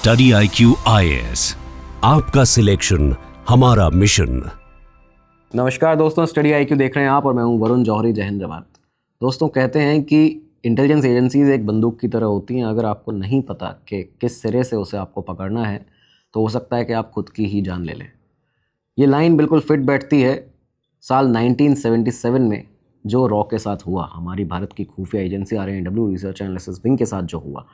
Study IQ IAS, आपका selection हमारा mission. नमस्कार दोस्तों, स्टडी IQ देख रहे हैं आप और मैं हूं वरुण जौहरी। जय हिंद जय भारत। दोस्तों, कहते हैं कि इंटेलिजेंस एजेंसीज एक बंदूक की तरह होती हैं। अगर आपको नहीं पता कि किस सिरे से उसे आपको पकड़ना है तो हो सकता है कि आप खुद की ही जान ले लें। ये लाइन बिल्कुल फिट बैठती है साल 1977 में जो रॉ के साथ हुआ, हमारी भारत की खुफिया agency RANW research analysis wing के साथ जो हुआ।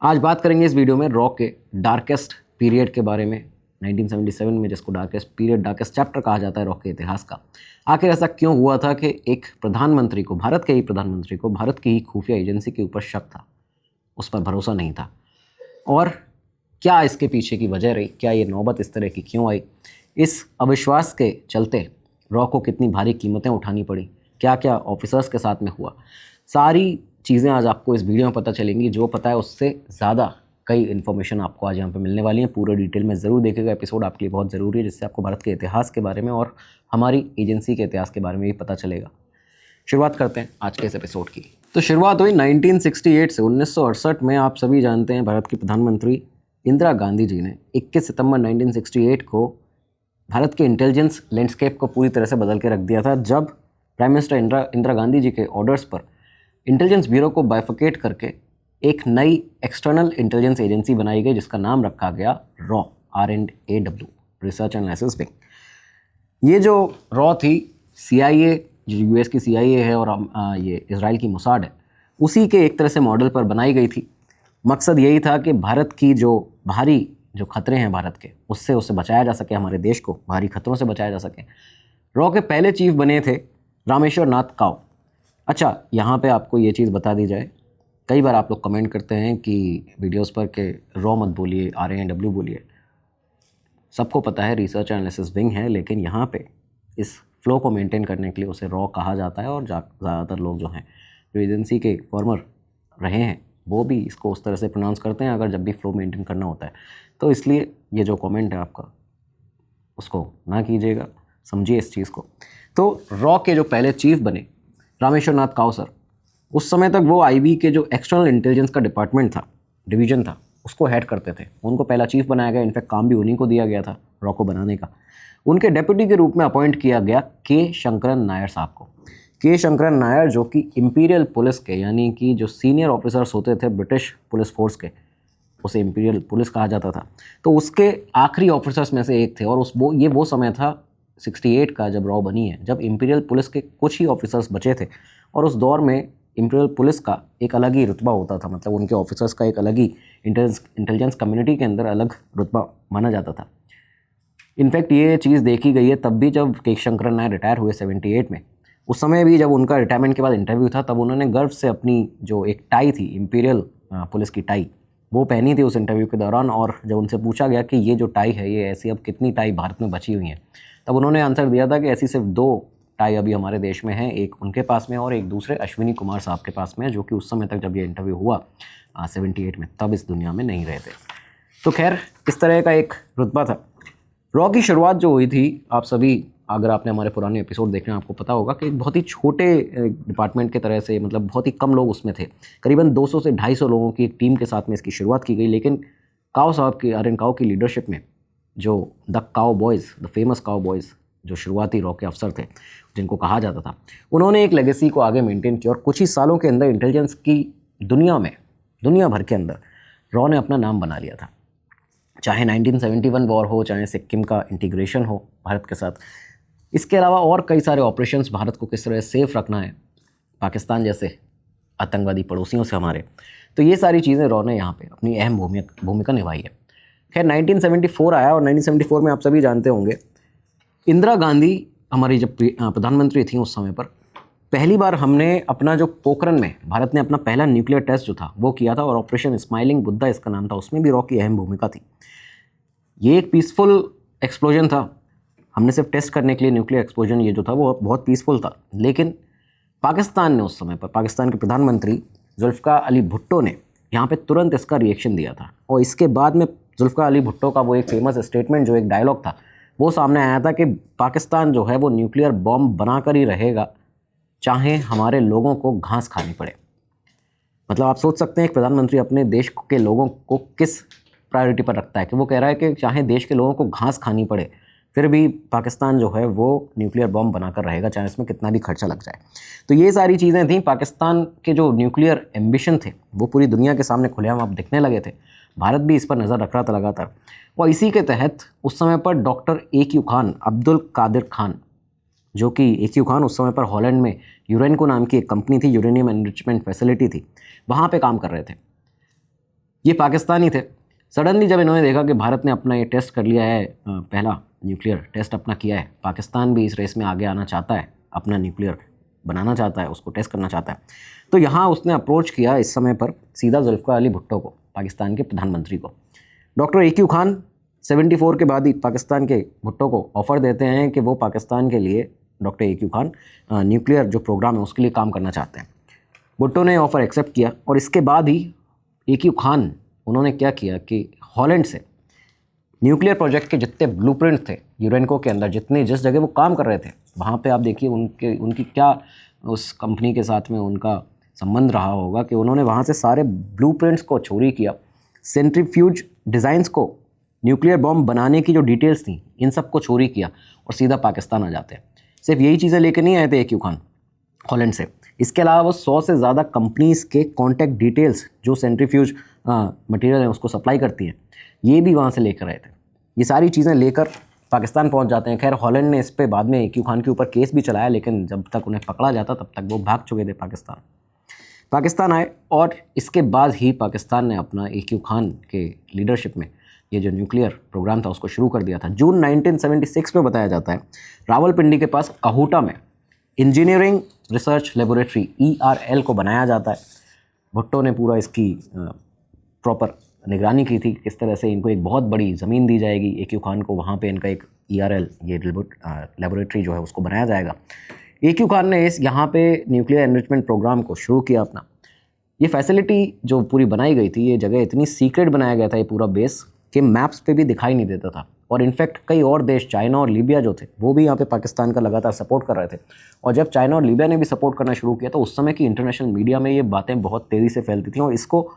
आज बात करेंगे इस वीडियो में रॉ के डार्केस्ट पीरियड के बारे में, 1977 में, जिसको डार्केस्ट पीरियड, डार्केस्ट चैप्टर कहा जाता है रॉ के इतिहास का। आखिर ऐसा क्यों हुआ था कि एक प्रधानमंत्री को, भारत के ही प्रधानमंत्री को, भारत की ही खुफिया एजेंसी के ऊपर शक था, उस पर भरोसा नहीं था, और क्या इसके पीछे की वजह रही, क्या ये नौबत इस तरह की क्यों आई, इस अविश्वास के चलते रॉ को कितनी भारी कीमतें उठानी पड़ी, क्या क्या ऑफिसर्स के साथ में हुआ, सारी चीज़ें आज आपको इस वीडियो में पता चलेंगी। जो पता है उससे ज़्यादा कई इन्फॉर्मेशन आपको आज यहाँ पे मिलने वाली है। पूरे डिटेल में ज़रूर देखिएगा, एपिसोड आपके लिए बहुत ज़रूरी है, जिससे आपको भारत के इतिहास के बारे में और हमारी एजेंसी के इतिहास के बारे में भी पता चलेगा। शुरुआत करते हैं आज के इस एपिसोड की। तो शुरुआत हुई 1968 से। 1968 में आप सभी जानते हैं भारत की प्रधानमंत्री इंदिरा गांधी जी ने 21 सितंबर 1968 को भारत के इंटेलिजेंस लैंडस्केप को पूरी तरह से बदल के रख दिया था, जब प्राइम मिनिस्टर इंदिरा गांधी जी के ऑर्डर्स पर इंटेलिजेंस ब्यूरो को बाइफिकेट करके एक नई एक्सटर्नल इंटेलिजेंस एजेंसी बनाई गई, जिसका नाम रखा गया raw, RANW research analysis wing. ये जो रॉ थी, CIA, जो US की CIA है, और ये इजराइल की मोसाड है, उसी के एक तरह से मॉडल पर बनाई गई थी। मकसद यही था कि भारत की जो भारी जो खतरे हैं भारत के, उससे बचाया जा सके, हमारे देश को भारी खतरों से बचाया जा सके। रॉ के पहले चीफ बने थे रामेश्वर नाथ काउ। अच्छा, यहाँ पे आपको ये चीज़ बता दी जाए, कई बार आप लोग कमेंट करते हैं कि वीडियोस पर के रॉ मत बोलिए, RANW बोलिए। सबको पता है रिसर्च एनालिसिस विंग है, लेकिन यहाँ पे इस फ्लो को मेंटेन करने के लिए उसे रॉ कहा जाता है, और ज़्यादातर लोग जो हैं, जो एजेंसी के फॉर्मर रहे हैं, वो भी इसको उस तरह से प्रोनाउंस करते हैं अगर जब भी फ्लो मेंटेन करना होता है। तो इसलिए ये जो कमेंट है आपका, उसको ना कीजिएगा, समझिए इस चीज़ को। तो रॉ के जो पहले चीफ बने रामेश्वर नाथ काउ सर, उस समय तक वो IB के जो एक्सटर्नल इंटेलिजेंस का डिपार्टमेंट था, डिवीजन था, उसको हेड करते थे। उनको पहला चीफ बनाया गया, इनफैक्ट काम भी उन्हीं को दिया गया था रॉ को बनाने का। उनके डेप्यूटी के रूप में अपॉइंट किया गया के शंकरन नायर साहब को। के शंकरन नायर, जो कि इंपीरियल पुलिस के, यानी कि जो सीनियर ऑफिसर्स होते थे ब्रिटिश पुलिस फोर्स के, उसे इंपीरियल पुलिस कहा जाता था, तो उसके आखिरी ऑफिसर्स में से एक थे। और ये वो समय था 68 का, जब रॉ बनी है, जब इंपीरियल पुलिस के कुछ ही ऑफिसर्स बचे थे, और उस दौर में इंपीरियल पुलिस का एक अलग ही रुतबा होता था, मतलब उनके ऑफिसर्स का एक अलग ही इंटेलिजेंस कम्युनिटी के अंदर अलग रुतबा माना जाता था। इनफैक्ट ये चीज़ देखी गई है तब भी, जब के शंकरन नायर रिटायर हुए 78 में। उस समय भी जब उनका रिटायरमेंट के बाद इंटरव्यू था, तब उन्होंने गर्व से अपनी जो एक टाई थी, इंपीरियल पुलिस की टाई, वो पहनी थी उस इंटरव्यू के दौरान। और जब उनसे पूछा गया कि ये जो टाई है, ये ऐसी अब कितनी टाई भारत में बची हुई हैं, तब उन्होंने आंसर दिया था कि ऐसी सिर्फ 2 टाई अभी हमारे देश में हैं, एक उनके पास में और एक दूसरे अश्विनी कुमार साहब के पास में, जो कि उस समय तक जब ये इंटरव्यू हुआ 78 में, तब इस दुनिया में नहीं रहे थे। तो खैर, इस तरह का एक रुतबा था। रॉ की शुरुआत जो हुई थी, आप सभी, अगर आपने हमारे पुराने एपिसोड देखे हैं, आपको पता होगा कि एक बहुत ही छोटे डिपार्टमेंट के तरह से, मतलब बहुत ही कम लोग उसमें थे, करीबन 200 से 250 लोगों की एक टीम के साथ में इसकी शुरुआत की गई। लेकिन काउ साहब की, RN काउ की लीडरशिप में, जो the cow boys, the famous cow boys, जो शुरुआती रॉ के अफसर थे, जिनको कहा जाता था, उन्होंने एक लेगेसी को आगे मेंटेन किया, और कुछ ही सालों के अंदर इंटेलिजेंस की दुनिया में, दुनिया भर के अंदर रॉ ने अपना नाम बना लिया था। चाहे 1971 वॉर हो, चाहे सिक्किम का इंटीग्रेशन हो भारत के साथ, इसके अलावा और कई सारे ऑपरेशंस, भारत को किस तरह सेफ रखना है पाकिस्तान जैसे आतंकवादी पड़ोसियों से हमारे, तो ये सारी चीज़ें रॉ ने यहाँ पे अपनी अहम भूमिका निभाई है। खैर, 1974 आया, और 1974 में आप सभी जानते होंगे, इंदिरा गांधी हमारी जब प्रधानमंत्री थी उस समय पर, पहली बार हमने अपना जो पोखरण में भारत ने अपना पहला न्यूक्लियर टेस्ट जो था वो किया था, और ऑपरेशन स्माइलिंग बुद्धा इसका नाम था। उसमें भी रॉ की अहम भूमिका थी। ये एक पीसफुल एक्सप्लोजन था। हमने सिर्फ टेस्ट करने के लिए न्यूक्लियर एक्सप्लोजन ये जो था वो बहुत पीसफुल था, लेकिन पाकिस्तान ने उस समय पर, पाकिस्तान के प्रधानमंत्री जुल्फ़िकार अली भुट्टो ने यहाँ पे तुरंत इसका रिएक्शन दिया था। और इसके बाद में जुल्फ़िकार अली भुट्टो का वो एक फेमस स्टेटमेंट, जो एक डायलॉग था, वो सामने आया था कि पाकिस्तान जो है वो न्यूक्लियर बॉम्ब बनाकर ही रहेगा, चाहे हमारे लोगों को घास खानी पड़े। मतलब आप सोच सकते हैं एक प्रधानमंत्री अपने देश के लोगों को किस प्रायोरिटी पर रखता है कि वो कह रहा है कि चाहे देश के लोगों को घास खानी पड़े फिर भी पाकिस्तान जो है वो न्यूक्लियर बॉम्ब बनाकर रहेगा, चाहे इसमें कितना भी खर्चा लग जाए। तो ये सारी चीज़ें थी। पाकिस्तान के जो न्यूक्लियर एम्बिशन थे वो पूरी दुनिया के सामने खुलेआम अब दिखने लगे थे। भारत भी इस पर नज़र रख रहा था लगातार। और इसी के तहत उस समय पर डॉक्टर AQ खान, अब्दुल कादिर खान, जो कि AQ खान उस समय पर हॉलैंड में यूरेनको नाम की एक कंपनी थी, यूरेनियम एनरिचमेंट फैसिलिटी थी, वहाँ पे काम कर रहे थे। ये पाकिस्तानी थे। सडनली जब इन्होंने देखा कि भारत ने अपना ये टेस्ट कर लिया है, पहला न्यूक्लियर टेस्ट अपना किया है, पाकिस्तान भी इस रेस में आगे आना चाहता है, अपना न्यूक्लियर बनाना चाहता है, उसको टेस्ट करना चाहता है, तो यहाँ उसने अप्रोच किया इस समय पर सीधा जुल्फ़िकार अली भुट्टो को, पाकिस्तान के प्रधानमंत्री को। डॉक्टर AQ खान 74 के बाद ही पाकिस्तान के भुट्टो को ऑफ़र देते हैं कि वो पाकिस्तान के लिए, डॉक्टर AQ खान न्यूक्लियर जो प्रोग्राम है उसके लिए काम करना चाहते हैं। भुट्टो ने ऑफ़र एक्सेप्ट किया और इसके बाद ही AQ खान उन्होंने क्या किया कि हॉलैंड से न्यूक्लियर प्रोजेक्ट के जितने ब्लूप्रिंट थे यूरेनको के अंदर, जिस जगह वो काम कर रहे थे, वहाँ पे आप देखिए उनकी क्या उस कंपनी के साथ में उनका संबंध रहा होगा कि उन्होंने वहाँ से सारे ब्लूप्रिंट्स को चोरी किया, सेंट्रीफ्यूज डिज़ाइंस को, न्यूक्लियर बॉम्ब बनाने की जो डिटेल्स थी, इन सब को चोरी किया और सीधा पाकिस्तान आ जाते हैं। सिर्फ यही चीज़ें लेके नहीं आए थे AQ खान हॉलैंड से, इसके अलावा वो 100 से ज़्यादा कंपनीज़ के कॉन्टैक्ट डिटेल्स जो सेंट्रीफ्यूज मटेरियल है उसको सप्लाई करती हैं, ये भी वहाँ से लेकर आए थे। ये सारी चीज़ें लेकर पाकिस्तान पहुँच जाते हैं। खैर हॉलैंड ने इस पे बाद में AQ खान के ऊपर केस भी चलाया, लेकिन जब तक उन्हें पकड़ा जाता तब तक वो भाग चुके थे पाकिस्तान आए। और इसके बाद ही पाकिस्तान ने अपना AQ खान के लीडरशिप में ये जो न्यूक्लियर प्रोग्राम था उसको शुरू कर दिया था। जून 1976 में बताया जाता है रावलपिंडी के पास काहूटा में इंजीनियरिंग रिसर्च लेबोरेटरी ERL को बनाया जाता है। भुट्टो ने पूरा इसकी प्रॉपर निगरानी की थी, किस तरह से इनको एक बहुत बड़ी ज़मीन दी जाएगी AQ खान को, वहाँ पे इनका एक ERL ये लेबोरेटरी जो है उसको बनाया जाएगा। AQ खान ने यहाँ पे न्यूक्लियर एनरिचमेंट प्रोग्राम को शुरू किया अपना। ये फैसिलिटी जो पूरी बनाई गई थी, ये जगह इतनी सीक्रेट बनाया गया था, ये पूरा बेस के मैप्स पे भी दिखाई नहीं देता था। और इनफैक्ट कई और देश, चाइना और लीबिया जो थे, वो भी यहाँ पे पाकिस्तान का लगातार सपोर्ट कर रहे थे। और जब चाइना और लीबिया ने भी सपोर्ट करना शुरू किया तो उस समय की इंटरनेशनल मीडिया में ये बातें बहुत तेज़ी से फैलती थी और इसको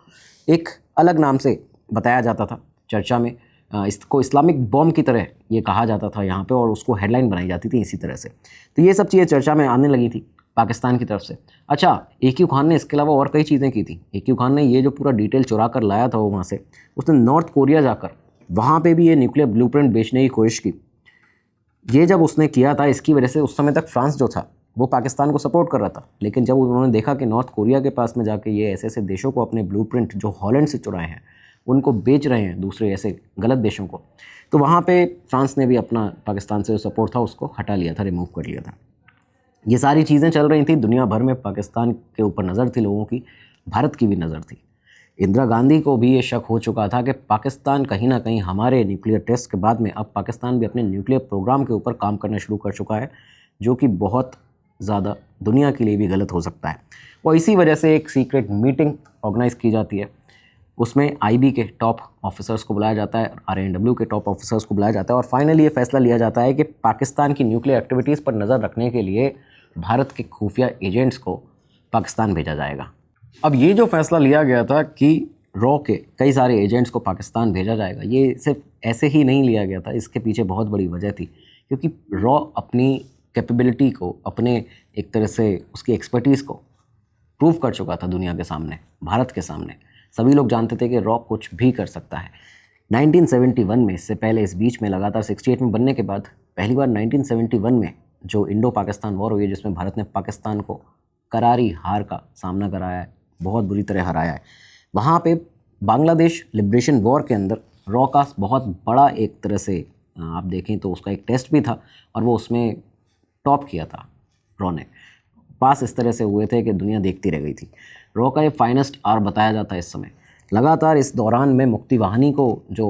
एक अलग नाम से बताया जाता था चर्चा में। इसको इस्लामिक बॉम्ब की तरह ये कहा जाता था यहाँ पे, और उसको हेडलाइन बनाई जाती थी इसी तरह से। तो ये सब चीज़ें चर्चा में आने लगी थी पाकिस्तान की तरफ से। अच्छा, AQ खान ने इसके अलावा और कई चीज़ें की थी। AQ खान ने ये जो पूरा डिटेल चुरा कर लाया था वो वहाँ से, उसने नॉर्थ कोरिया जाकर वहाँ पे भी ये न्यूक्लियर ब्लूप्रिंट बेचने की कोशिश की। ये जब उसने किया था, इसकी वजह से उस समय तक फ्रांस जो था वो पाकिस्तान को सपोर्ट कर रहा था। लेकिन जब उन्होंने देखा कि नॉर्थ कोरिया के पास में जाके ये ऐसे ऐसे देशों को अपने ब्लूप्रिंट जो हॉलैंड से चुराए हैं उनको बेच रहे हैं दूसरे ऐसे गलत देशों को, तो वहाँ पे फ्रांस ने भी अपना पाकिस्तान से जो सपोर्ट था उसको हटा लिया था, रिमूव कर लिया था। ये सारी चीज़ें चल रही थी, दुनिया भर में पाकिस्तान के ऊपर नज़र थी लोगों की, भारत की भी नज़र थी। इंदिरा गांधी को भी ये शक हो चुका था कि पाकिस्तान कहीं ना कहीं हमारे न्यूक्लियर टेस्ट के बाद में अब पाकिस्तान भी अपने न्यूक्लियर प्रोग्राम के ऊपर काम करना शुरू कर चुका है, जो कि बहुत ज़्यादा दुनिया के लिए भी गलत हो सकता है। और इसी वजह से एक सीक्रेट मीटिंग ऑर्गेनाइज़ की जाती है, उसमें IB के टॉप ऑफिसर्स को बुलाया जाता है, RNW के टॉप ऑफिसर्स को बुलाया जाता है, और फाइनली ये फैसला लिया जाता है कि पाकिस्तान की न्यूक्लियर एक्टिविटीज़ पर नज़र रखने के लिए भारत के खुफिया एजेंट्स को पाकिस्तान भेजा जाएगा। अब ये जो फैसला लिया गया था कि रॉ के कई सारे एजेंट्स को पाकिस्तान भेजा जाएगा, ये सिर्फ ऐसे ही नहीं लिया गया था, इसके पीछे बहुत बड़ी वजह थी। क्योंकि रॉ अपनी कैपेबिलिटी को, अपने एक तरह से उसकी एक्सपर्टीज़ को प्रूव कर चुका था दुनिया के सामने, भारत के सामने। सभी लोग जानते थे कि रॉ कुछ भी कर सकता है। 1971 में, इससे पहले इस बीच में लगातार 68 में बनने के बाद पहली बार 1971 में जो इंडो पाकिस्तान वॉर हुई है, जिसमें भारत ने पाकिस्तान को करारी हार का सामना कराया है, बहुत बुरी तरह हराया है, वहाँ पे बांग्लादेश लिबरेशन वॉर के अंदर रॉ का बहुत बड़ा एक तरह से आप देखें तो उसका एक टेस्ट भी था, और वो उसमें टॉप किया था। रॉ ने पास इस तरह से हुए थे कि दुनिया देखती रह गई थी। रॉ का ये फाइनेस्ट आर बताया जाता है इस समय। लगातार इस दौरान में मुक्ति वाहिनी को जो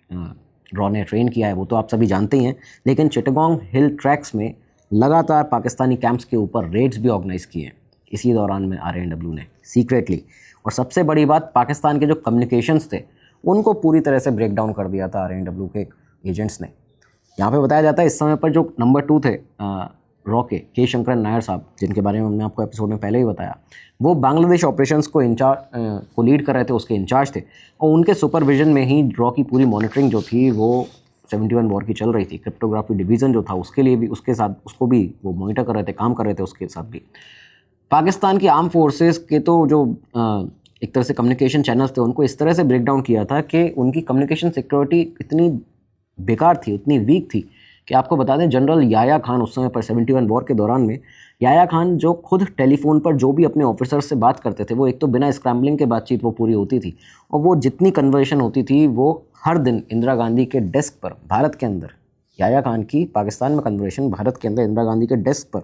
रॉ ने ट्रेन किया है वो तो आप सभी जानते ही हैं, लेकिन चिटगांग हिल ट्रैक्स में लगातार पाकिस्तानी कैंप्स के ऊपर रेड्स भी ऑर्गेनाइज़ किए हैं इसी दौरान में RNW ने सीक्रेटली। और सबसे बड़ी बात, पाकिस्तान के जो कम्युनिकेशंस थे उनको पूरी तरह से ब्रेक डाउन कर दिया था RNW के एजेंट्स ने। यहाँ पे बताया जाता है इस समय पर जो नंबर 2 थे रॉ के शंकरन नायर साहब, जिनके बारे में हमने आपको एपिसोड में पहले ही बताया, वो बांग्लादेश ऑपरेशंस को लीड कर रहे थे, उसके इंचार्ज थे। और उनके सुपरविजन में ही रॉ की पूरी मॉनिटरिंग जो थी वो 71 वॉर की चल रही थी। क्रिप्टोग्राफी डिवीज़न जो था उसके लिए भी, उसके साथ उसको भी वो मॉनिटर कर रहे थे, काम कर रहे थे उसके साथ भी। पाकिस्तान की आर्म फोर्सेस के तो जो एक तरह से कम्युनिकेशन चैनल्स थे, उनको इस तरह से ब्रेक डाउन किया था कि उनकी कम्युनिकेशन सिक्योरिटी इतनी बेकार थी, उतनी वीक थी कि आपको बता दें जनरल याया खान उस समय पर 71 वॉर के दौरान में, याया खान जो खुद टेलीफोन पर जो भी अपने ऑफिसर्स से बात करते थे, वो एक तो बिना स्क्रैम्बलिंग के बातचीत वो पूरी होती थी, और वो जितनी कन्वर्सेशन होती थी वो हर दिन इंदिरा गांधी के डेस्क पर, भारत के अंदर, याया खान की पाकिस्तान में कन्वर्सेशन भारत के अंदर इंदिरा गांधी के डेस्क पर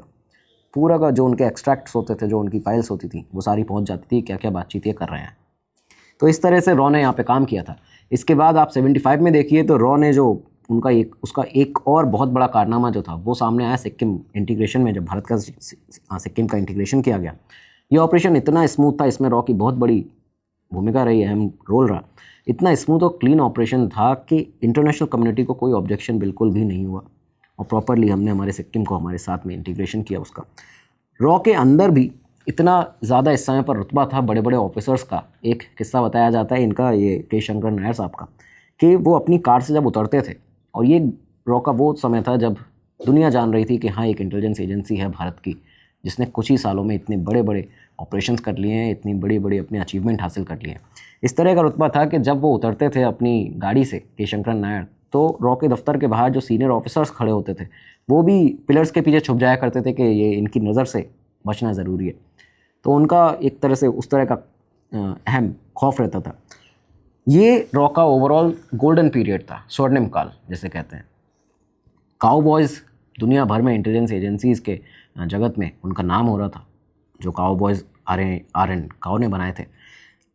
पूरा का जो उनके एक्सट्रैक्ट्स होते थे, जो उनकी फाइल्स होती थी, वो सारी पहुंच जाती थी, क्या क्या बातचीत ये कर रहे हैं। तो इस तरह से रॉ ने यहाँ पे काम किया था। इसके बाद आप 75 में देखिए तो रॉ ने जो उसका एक और बहुत बड़ा कारनामा जो था वो सामने आया सिक्किम इंटीग्रेशन में, जब भारत का सिक्किम का इंटीग्रेशन किया गया। ये ऑपरेशन इतना स्मूथ था, इसमें रॉ की बहुत बड़ी भूमिका रही, अहम रोल रहा। इतना स्मूथ और क्लीन ऑपरेशन था कि इंटरनेशनल कम्युनिटी को कोई ऑब्जेक्शन बिल्कुल भी नहीं हुआ, और प्रॉपरली हमने हमारे सिक्किम को हमारे साथ में इंटीग्रेशन किया उसका। रॉ के अंदर भी इतना ज़्यादा इस समय पर रुतबा था बड़े बड़े ऑफिसर्स का। एक किस्सा बताया जाता है इनका, ये के शंकर नायर साहब का, कि वो अपनी कार से जब उतरते थे, और ये रॉ का वो समय था जब दुनिया जान रही थी कि हाँ एक इंटेलिजेंस एजेंसी है भारत की, जिसने कुछ ही सालों में इतने बड़े बड़े ऑपरेशंस कर लिए हैं, इतनी बड़ी बड़ी अपने अचीवमेंट हासिल कर लिए हैं। इस तरह का रुतबा था कि जब वो उतरते थे अपनी गाड़ी से, के शंकर नायर, तो रॉ के दफ्तर के बाहर जो सीनियर ऑफिसर्स खड़े होते थे वो भी पिलर्स के पीछे छुप जाया करते थे कि ये इनकी नज़र से बचना ज़रूरी है। तो उनका एक तरह से उस तरह का अहम खौफ रहता था। ये रॉ का ओवरऑल गोल्डन पीरियड था, स्वर्णिम काल जिसे कहते हैं। काउबॉयज़ दुनिया भर में इंटेलिजेंस एजेंसीज़ के जगत में उनका नाम हो रहा था, जो काउबॉयज़ आर एन काउ ने बनाए थे।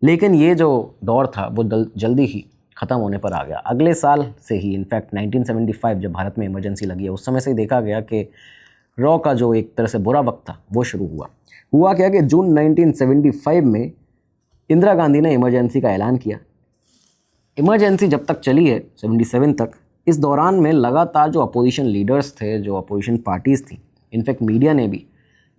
लेकिन ये जो दौर था वो जल्दी ही ख़त्म होने पर आ गया। अगले साल से ही, इनफैक्ट 1975 जब भारत में इमरजेंसी लगी है, उस समय से ही देखा गया कि रॉ का जो एक तरह से बुरा वक्त था वो शुरू हुआ क्या कि जून 1975 में इंदिरा गांधी ने इमरजेंसी का ऐलान किया। इमरजेंसी जब तक चली है 77 तक, इस दौरान में लगातार जो अपोजिशन लीडर्स थे, जो अपोजिशन पार्टीज़ थी, इनफैक्ट मीडिया ने भी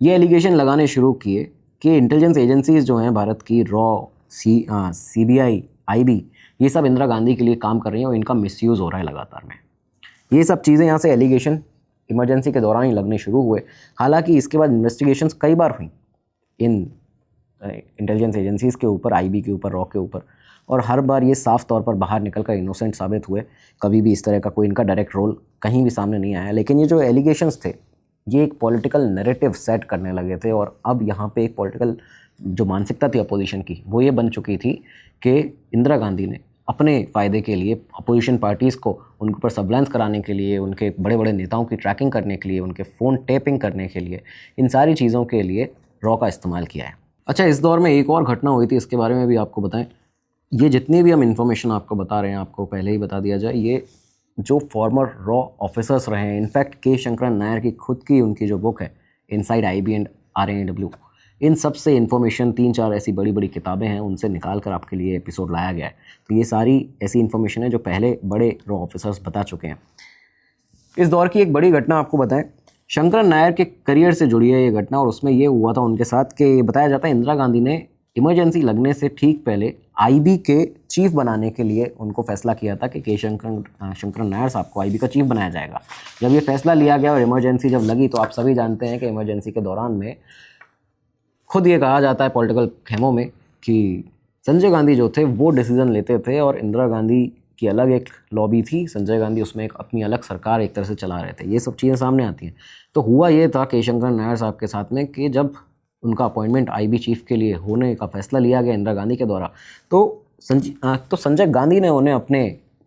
ये एलिगेशन लगाने शुरू किए कि इंटेलिजेंस एजेंसीज़ जो हैं भारत की, रॉ, CBI, IB, ये सब इंदिरा गांधी के लिए काम कर रही हैं और इनका मिसयूज़ हो रहा है लगातार में। ये सब चीज़ें यहाँ से एलिगेशन इमरजेंसी के दौरान ही लगने शुरू हुए। हालांकि इसके बाद इन्वेस्टिगेशंस कई बार हुई इन इंटेलिजेंस एजेंसीज़ के ऊपर, IB के ऊपर, रॉ के ऊपर, और हर बार ये साफ तौर पर बाहर निकल कर इनोसेंट साबित हुए। कभी भी इस तरह का कोई इनका डायरेक्ट रोल कहीं भी सामने नहीं आया। लेकिन ये जो एलिगेशंस थे ये एक पॉलिटिकल नैरेटिव सेट करने लगे थे, और अब यहाँ पे एक पॉलिटिकल जो मानसिकता थी अपोजिशन की वो ये बन चुकी थी कि इंदिरा गांधी ने अपने फ़ायदे के लिए अपोजिशन पार्टीज़ को उनके ऊपर सर्विलांस कराने के लिए, उनके बड़े बड़े नेताओं की ट्रैकिंग करने के लिए, उनके फ़ोन टेपिंग करने के लिए, इन सारी चीज़ों के लिए रॉ का इस्तेमाल किया है। अच्छा, इस दौर में एक और घटना हुई थी, इसके बारे में भी आपको बताएं। ये जितनी भी हम इन्फॉर्मेशन आपको बता रहे हैं, आपको पहले ही बता दिया जाए, ये जो फॉर्मर रॉ ऑफिसर्स रहे हैं, इनफैक्ट के शंकरन नायर की खुद की उनकी जो बुक है इनसाइड IB एंड RNAW, इन सब से इन्फॉर्मेशन 3-4 ऐसी बड़ी बड़ी किताबें हैं, उनसे निकाल कर आपके लिए एपिसोड लाया गया है। तो ये सारी ऐसी इन्फॉर्मेशन है जो पहले बड़े रॉ ऑफिसर्स बता चुके हैं। इस दौर की एक बड़ी घटना आपको बताएं, शंकरन नायर के करियर से जुड़ी है ये घटना, और उसमें ये हुआ था उनके साथ कि बताया जाता है इंदिरा गांधी ने इमरजेंसी लगने से ठीक पहले IB के चीफ बनाने के लिए उनको फैसला किया था कि शंकरन नायर साहब को IB का चीफ बनाया जाएगा। जब ये फैसला लिया गया और इमरजेंसी जब लगी, तो आप सभी जानते हैं कि इमरजेंसी के दौरान में खुद ये कहा जाता है पॉलिटिकल खेमों में कि संजय गांधी जो थे वो डिसीज़न लेते थे, और इंदिरा गांधी की अलग एक लॉबी थी, संजय गांधी उसमें एक अपनी अलग सरकार एक तरह से चला रहे थे। ये सब चीज़ें सामने आती हैं। तो हुआ ये था के शंकरन नायर साहब के साथ में कि जब उनका अपॉइंटमेंट IB चीफ के लिए होने का फैसला लिया गया इंदिरा गांधी के द्वारा, तो संजय गांधी ने उन्हें अपने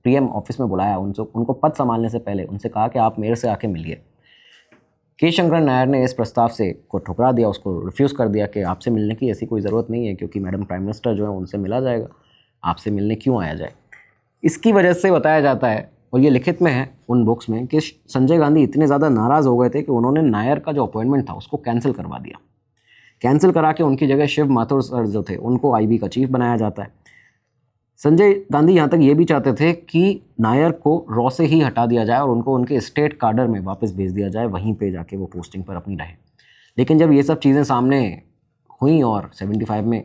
PM ऑफिस में बुलाया। उनको पद संभालने से पहले उनसे कहा कि आप मेरे से आके मिलिए। के शंकरन नायर ने इस प्रस्ताव से को ठुकरा दिया, उसको रिफ्यूज़ कर दिया कि आपसे मिलने की ऐसी कोई ज़रूरत नहीं है, क्योंकि मैडम प्राइम मिनिस्टर जो है उनसे मिला जाएगा, आपसे मिलने क्यों आया जाए। इसकी वजह से बताया जाता है, और ये लिखित में है उन बुक्स में, कि संजय गांधी इतने ज़्यादा नाराज़ हो गए थे कि उन्होंने नायर का जो अपॉइंटमेंट था उसको कैंसिल करवा दिया। कैंसिल करा के उनकी जगह शिव माथुर सर जो थे उनको IB का चीफ बनाया जाता है। संजय गांधी यहाँ तक ये भी चाहते थे कि नायर को रॉ से ही हटा दिया जाए और उनको उनके स्टेट काडर में वापस भेज दिया जाए, वहीं पे जाके वो पोस्टिंग पर अपनी रहे। लेकिन जब ये सब चीज़ें सामने हुई और 75 में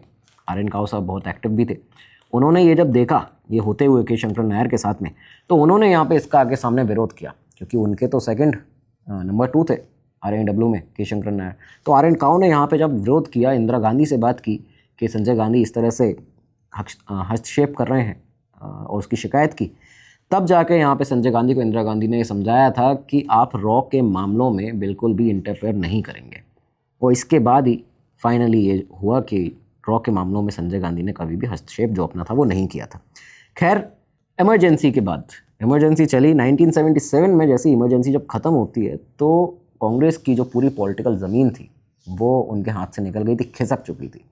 आर.एन. काउ साहब बहुत एक्टिव भी थे, उन्होंने ये जब देखा ये होते हुए के शंकर नायर के साथ में, तो उन्होंने यहाँ पे इसका आगे सामने विरोध किया, क्योंकि उनके तो सेकंड नंबर 2 थे RNW में के शंकर नायर। तो आर.एन. काउ ने यहाँ पे जब विरोध किया, इंदिरा गांधी से बात की कि संजय गांधी इस तरह से हस्तक्षेप कर रहे हैं और उसकी शिकायत की, तब जाके यहाँ पे संजय गांधी को इंदिरा गांधी ने समझाया था कि आप रॉ के मामलों में बिल्कुल भी इंटरफेयर नहीं करेंगे। और इसके बाद ही फाइनली ये हुआ कि रॉ के मामलों में संजय गांधी ने कभी भी हस्तक्षेप जो अपना था वो नहीं किया था। खैर, इमरजेंसी के बाद इमरजेंसी चली। 1977 में जैसी इमरजेंसी जब ख़त्म होती है तो कांग्रेस की जो पूरी पॉलिटिकल ज़मीन थी वो उनके हाथ से निकल गई थी, खिसक चुकी थी।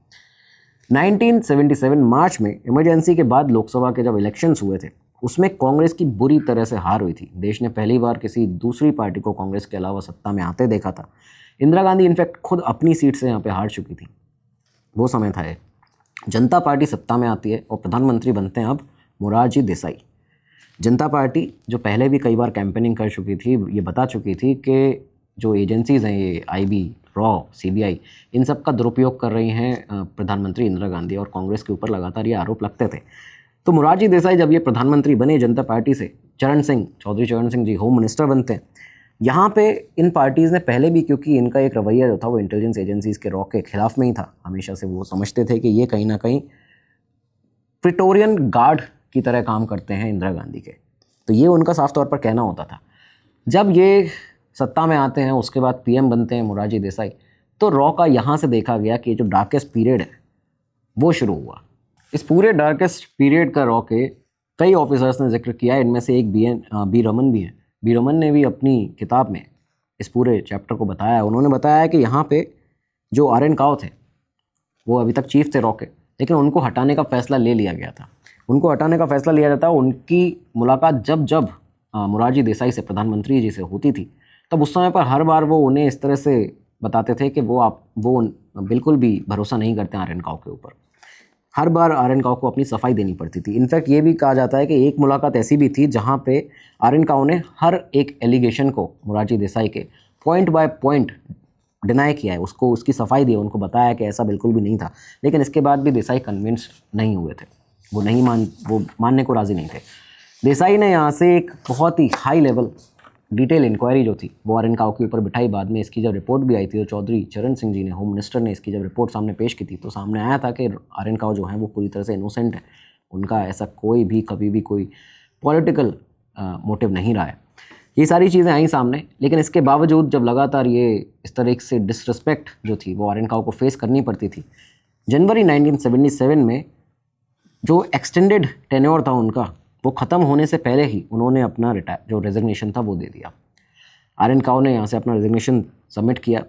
1977 मार्च में इमरजेंसी के बाद लोकसभा के जब इलेक्शंस हुए थे, उसमें कांग्रेस की बुरी तरह से हार हुई थी। देश ने पहली बार किसी दूसरी पार्टी को कांग्रेस के अलावा सत्ता में आते देखा था। इंदिरा गांधी इनफैक्ट खुद अपनी सीट से यहाँ पे हार चुकी थी। वो समय था ये। जनता पार्टी सत्ता में आती है और प्रधानमंत्री बनते हैं अब मोरारजी देसाई। जनता पार्टी जो पहले भी कई बार कैंपेनिंग कर चुकी थी, ये बता चुकी थी कि जो एजेंसीज़ हैं, ये IB, रॉ, CBI, इन सब का दुरुपयोग कर रही हैं प्रधानमंत्री इंदिरा गांधी, और कांग्रेस के ऊपर लगातार ये आरोप लगते थे। तो मोरारजी देसाई जब ये प्रधानमंत्री बने जनता पार्टी से, चौधरी चरण सिंह जी होम मिनिस्टर बनते हैं। यहाँ पे इन पार्टीज़ ने पहले भी, क्योंकि इनका एक रवैया जो था वो इंटेलिजेंस एजेंसीज़ के रॉ के खिलाफ में ही था, हमेशा से वो समझते थे कि ये कहीं ना कहीं प्रिटोरियन गार्ड की तरह काम करते हैं इंदिरा गांधी के। तो ये उनका साफ तौर पर कहना होता था। जब ये सत्ता में आते हैं, उसके बाद PM बनते हैं मोरारजी देसाई, तो रॉ का यहाँ से देखा गया कि जो डार्केस्ट पीरियड है वो शुरू हुआ। इस पूरे डार्केस्ट पीरियड का रॉ के कई ऑफिसर्स ने जिक्र किया है। इनमें से एक बी रमन भी हैं। बी रमन ने भी अपनी किताब में इस पूरे चैप्टर को बताया। उन्होंने बताया कि यहाँ पे जो R.N. काउ थे वो अभी तक चीफ थे रॉ के, लेकिन उनको हटाने का फैसला ले लिया गया था। उनको हटाने का फैसला लिया जाता, उनकी मुलाकात जब मोरारजी देसाई से, प्रधानमंत्री जी से होती थी, तब उस समय पर हर बार वो उन्हें इस तरह से बताते थे कि वो बिल्कुल भी भरोसा नहीं करते R.N. काउ के ऊपर। हर बार R.N. काउ को अपनी सफाई देनी पड़ती थी। इनफैक्ट ये भी कहा जाता है कि एक मुलाकात ऐसी भी थी जहाँ पे R.N. काउ ने हर एक एलिगेशन को मोरारजी देसाई के पॉइंट बाय पॉइंट डिनाई किया है, उसको उसकी सफाई दी, उनको बताया कि ऐसा बिल्कुल भी नहीं था। लेकिन इसके बाद भी देसाई कन्विंस नहीं हुए थे, वो मानने को राज़ी नहीं थे। देसाई ने यहाँ से एक बहुत ही हाई लेवल डिटेल इंक्वायरी जो थी वो R.N. काउ के ऊपर बिठाई। बाद में इसकी जब रिपोर्ट भी आई थी तो चौधरी चरण सिंह जी ने, होम मिनिस्टर ने, इसकी जब रिपोर्ट सामने पेश की थी तो सामने आया था कि R.N. काउ जो हैं वो पूरी तरह से इनोसेंट है। उनका ऐसा कोई भी कभी भी कोई पॉलिटिकल मोटिव नहीं रहा है। ये सारी चीज़ें आई सामने, लेकिन इसके बावजूद जब लगातार ये इस तरह से डिसरिस्पेक्ट जो थी वो R.N. काउ को फेस करनी पड़ती थी, जनवरी 1977 में जो एक्सटेंडेड टेन्योर था उनका, वो ख़त्म होने से पहले ही उन्होंने अपना जो रेजिग्नेशन था वो दे दिया। R.N. काउ ने यहाँ से अपना रेजिग्नेशन सबमिट किया,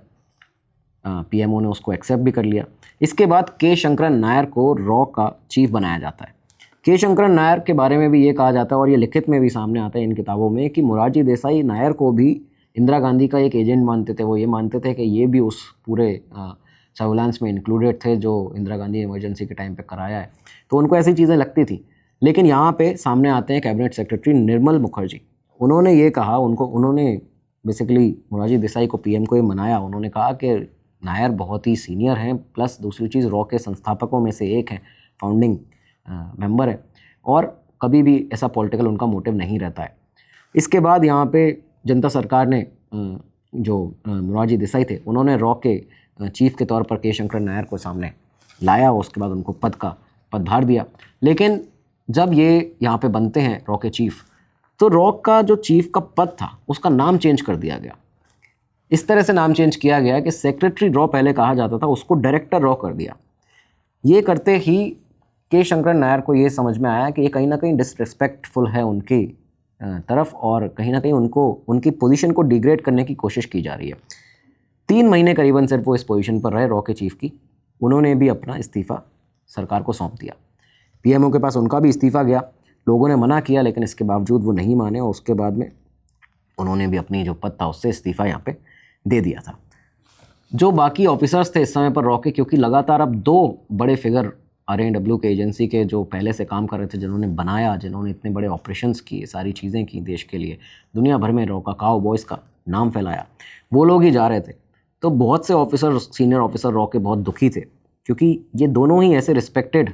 PMO ने उसको एक्सेप्ट भी कर लिया। इसके बाद के शंकरन नायर को रॉ का चीफ बनाया जाता है। के शंकरन नायर के बारे में भी ये कहा जाता है और ये लिखित में भी सामने आता है इन किताबों में कि मोरारजी देसाई नायर को भी इंदिरा गांधी का एक एजेंट मानते थे। वो ये मानते थे कि ये भी उस पूरे सर्विलांस में इंक्लूडेड थे जो इंदिरा गांधी इमरजेंसी के टाइम पे कराया है। तो उनको ऐसी चीज़ें लगती थी। लेकिन यहाँ पे सामने आते हैं कैबिनेट सेक्रेटरी निर्मल मुखर्जी। उन्होंने ये कहा, उन्होंने बेसिकली मोरारजी देसाई को, PM को ये मनाया। उन्होंने कहा कि नायर बहुत ही सीनियर हैं, प्लस दूसरी चीज़ रॉ के संस्थापकों में से एक है, फाउंडिंग मेंबर है, और कभी भी ऐसा पॉलिटिकल उनका मोटिव नहीं रहता है। इसके बाद यहाँ पे जनता सरकार ने जो मोरारजी देसाई थे उन्होंने रॉ के चीफ के तौर पर के शंकरन नायर को सामने लाया। उसके बाद उनको पदभार दिया। लेकिन जब ये यहाँ पे बनते हैं रॉ के चीफ, तो रॉ का जो चीफ का पद था उसका नाम चेंज कर दिया गया। इस तरह से नाम चेंज किया गया कि सेक्रेटरी रॉ पहले कहा जाता था, उसको डायरेक्टर रॉ कर दिया। ये करते ही के शंकरन नायर को ये समझ में आया कि ये कहीं ना कहीं डिसरिस्पेक्टफुल है उनकी तरफ, और कहीं ना कहीं उनकी पोजीशन को डिग्रेड करने की कोशिश की जा रही है। 3 महीने करीबन सिर्फ वो इस पोजीशन पर रहे रॉ के चीफ की। उन्होंने भी अपना इस्तीफ़ा सरकार को सौंप दिया। PMO के पास उनका भी इस्तीफ़ा गया। लोगों ने मना किया, लेकिन इसके बावजूद वो नहीं माने और उसके बाद में उन्होंने भी अपनी जो पद था उससे इस्तीफ़ा यहाँ पे दे दिया था। जो बाकी ऑफिसर्स थे इस समय पर रॉ के, क्योंकि लगातार अब 2 बड़े फिगर RAW के एजेंसी के जो पहले से काम कर रहे थे, जिन्होंने बनाया, जिन्होंने इतने बड़े ऑपरेशंस किए, सारी चीज़ें की देश के लिए, दुनिया भर में रॉ का काउबॉयज़ का नाम फैलाया, वो लोग ही जा रहे थे। तो बहुत से ऑफिसर, सीनियर ऑफिसर रॉ के बहुत दुखी थे, क्योंकि ये दोनों ही ऐसे रिस्पेक्टेड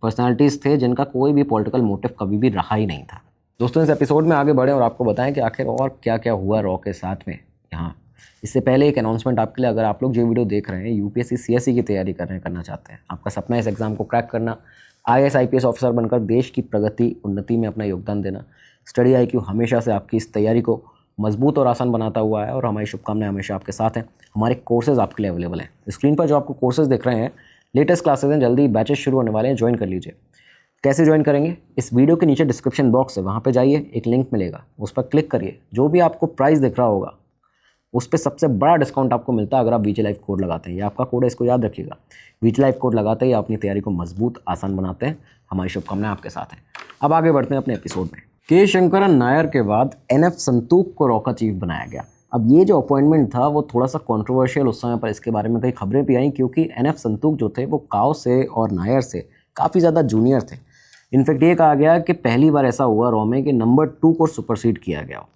पर्सनालिटीज़ थे जिनका कोई भी पॉलिटिकल मोटिव कभी भी रहा ही नहीं था। दोस्तों, इस एपिसोड में आगे बढ़ें और आपको बताएं कि आखिर और क्या क्या हुआ रॉ के साथ में यहाँ। इससे पहले एक अनाउंसमेंट आपके लिए, अगर आप लोग जो वीडियो देख रहे हैं UPSC CSE की तैयारी करना चाहते हैं, आपका सपना इस एग्ज़ाम को क्रैक करना, IAS IPS ऑफिसर बनकर देश की प्रगति उन्नति में अपना योगदान देना, स्टडी IQ हमेशा से आपकी इस तैयारी को मजबूत और आसान बनाता हुआ है और हमारी शुभकामनाएं हमेशा आपके साथ हैं। हमारे कोर्सेज आपके लिए अवेलेबल हैं। स्क्रीन पर जो आपको कोर्सेज दिख रहे हैं, लेटेस्ट क्लासेज हैं, जल्दी बैचेस शुरू होने वाले हैं, ज्वाइन कर लीजिए। कैसे ज्वाइन करेंगे? इस वीडियो के नीचे डिस्क्रिप्शन बॉक्स है, वहाँ पे जाइए, एक लिंक मिलेगा, उस पर क्लिक करिए। जो भी आपको प्राइस दिख रहा होगा उस पर सबसे बड़ा डिस्काउंट आपको मिलता है अगर आप VJ Life कोड लगाते हैं। ये आपका कोड है, इसको याद रखिएगा। VJ Life कोड लगाते ही अपनी तैयारी को मजबूत आसान बनाते हैं। हमारी शुभकामनाएं आपके साथ हैं। अब आगे बढ़ते हैं अपने एपिसोड में। के शंकरन नायर के बाद NF संतूक को रॉ का चीफ बनाया गया। अब ये जो अपॉइंटमेंट था वो थोड़ा सा कंट्रोवर्शियल उस समय पर, इसके बारे में कई खबरें भी आई, क्योंकि NF संतूक जो थे वो काव से और नायर से काफ़ी ज़्यादा जूनियर थे। इनफैक्ट ये कहा गया कि पहली बार ऐसा हुआ रॉ में कि नंबर 2 को सुपरसीड किया गया।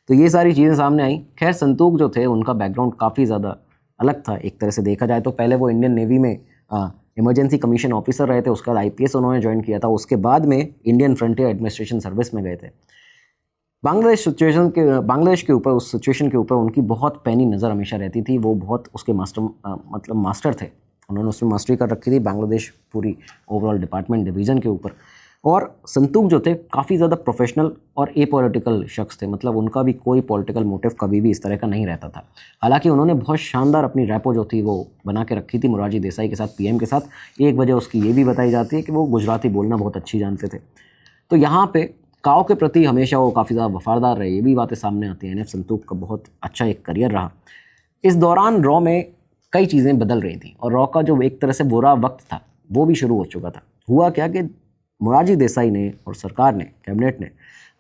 तो ये सारी चीज़ें सामने आई। खैर, संतूक जो थे उनका बैकग्राउंड काफ़ी ज़्यादा अलग था एक तरह से देखा जाए तो। पहले वो इंडियन नेवी में इमरजेंसी कमीशन ऑफिसर रहे थे, उसके बाद IPS उन्होंने ज्वाइन किया था, उसके बाद में इंडियन फ्रंटियर एडमिनिस्ट्रेशन सर्विस में गए थे। बांग्लादेश के ऊपर, उस सिचुएशन के ऊपर उनकी बहुत पैनी नज़र हमेशा रहती थी। वो बहुत उसके मास्टर थे, उन्होंने उसमें मास्टरी कर रखी थी बांग्लादेश पूरी ओवरऑल डिपार्टमेंट डिवीज़न के ऊपर। और संतूक जो थे काफ़ी ज़्यादा प्रोफेशनल और एपॉलिटिकल शख्स थे, मतलब उनका भी कोई पॉलिटिकल मोटिव कभी भी इस तरह का नहीं रहता था। हालांकि उन्होंने बहुत शानदार अपनी रैपो जो थी वो बना के रखी थी मोरारजी देसाई के साथ, PM के साथ। एक वजह उसकी ये भी बताई जाती है कि वो गुजराती बोलना बहुत अच्छी जानते थे। तो यहाँ पे काव के प्रति हमेशा वो काफ़ी ज़्यादा वफादार रहे, ये भी बातें सामने आती हैं। NF संतूक का बहुत अच्छा एक करियर रहा। इस दौरान रॉ में कई चीज़ें बदल रही थी और रॉ का जो एक तरह से बुरा वक्त था वो भी शुरू हो चुका था। हुआ क्या कि मोरारजी देसाई ने और सरकार ने, कैबिनेट ने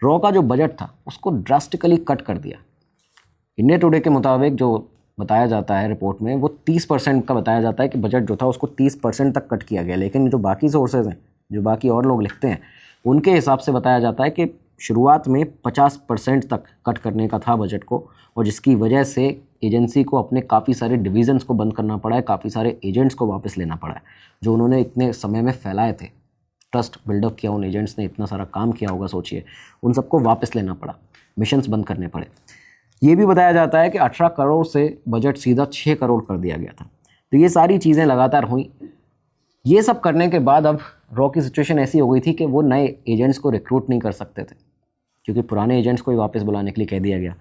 रॉ का जो बजट था उसको ड्रास्टिकली कट कर दिया। इंडिया टुडे के मुताबिक जो बताया जाता है रिपोर्ट में, वो 30% का बताया जाता है कि बजट जो था उसको 30% तक कट किया गया। लेकिन जो बाकी सोर्सेज हैं, जो बाकी और लोग लिखते हैं, उनके हिसाब से बताया जाता है कि शुरुआत में 50% तक कट करने का था बजट को, और जिसकी वजह से एजेंसी को अपने काफ़ी सारे डिवीज़न्स को बंद करना पड़ा है, काफ़ी सारे एजेंट्स को वापस लेना पड़ा है जो उन्होंने इतने समय में फैलाए थे। ट्रस्ट बिल्डअप किया उन एजेंट्स ने, इतना सारा काम किया होगा, सोचिए, उन सबको वापस लेना पड़ा, मिशंस बंद करने पड़े। ये भी बताया जाता है कि 18 करोड़ से बजट सीधा 6 करोड़ कर दिया गया था। तो ये सारी चीज़ें लगातार हुई। ये सब करने के बाद अब रॉ की सिचुएशन ऐसी हो गई थी कि वो नए एजेंट्स को रिक्रूट नहीं कर सकते थे, क्योंकि पुराने एजेंट्स को ही वापस बुलाने के लिए कह दिया गया।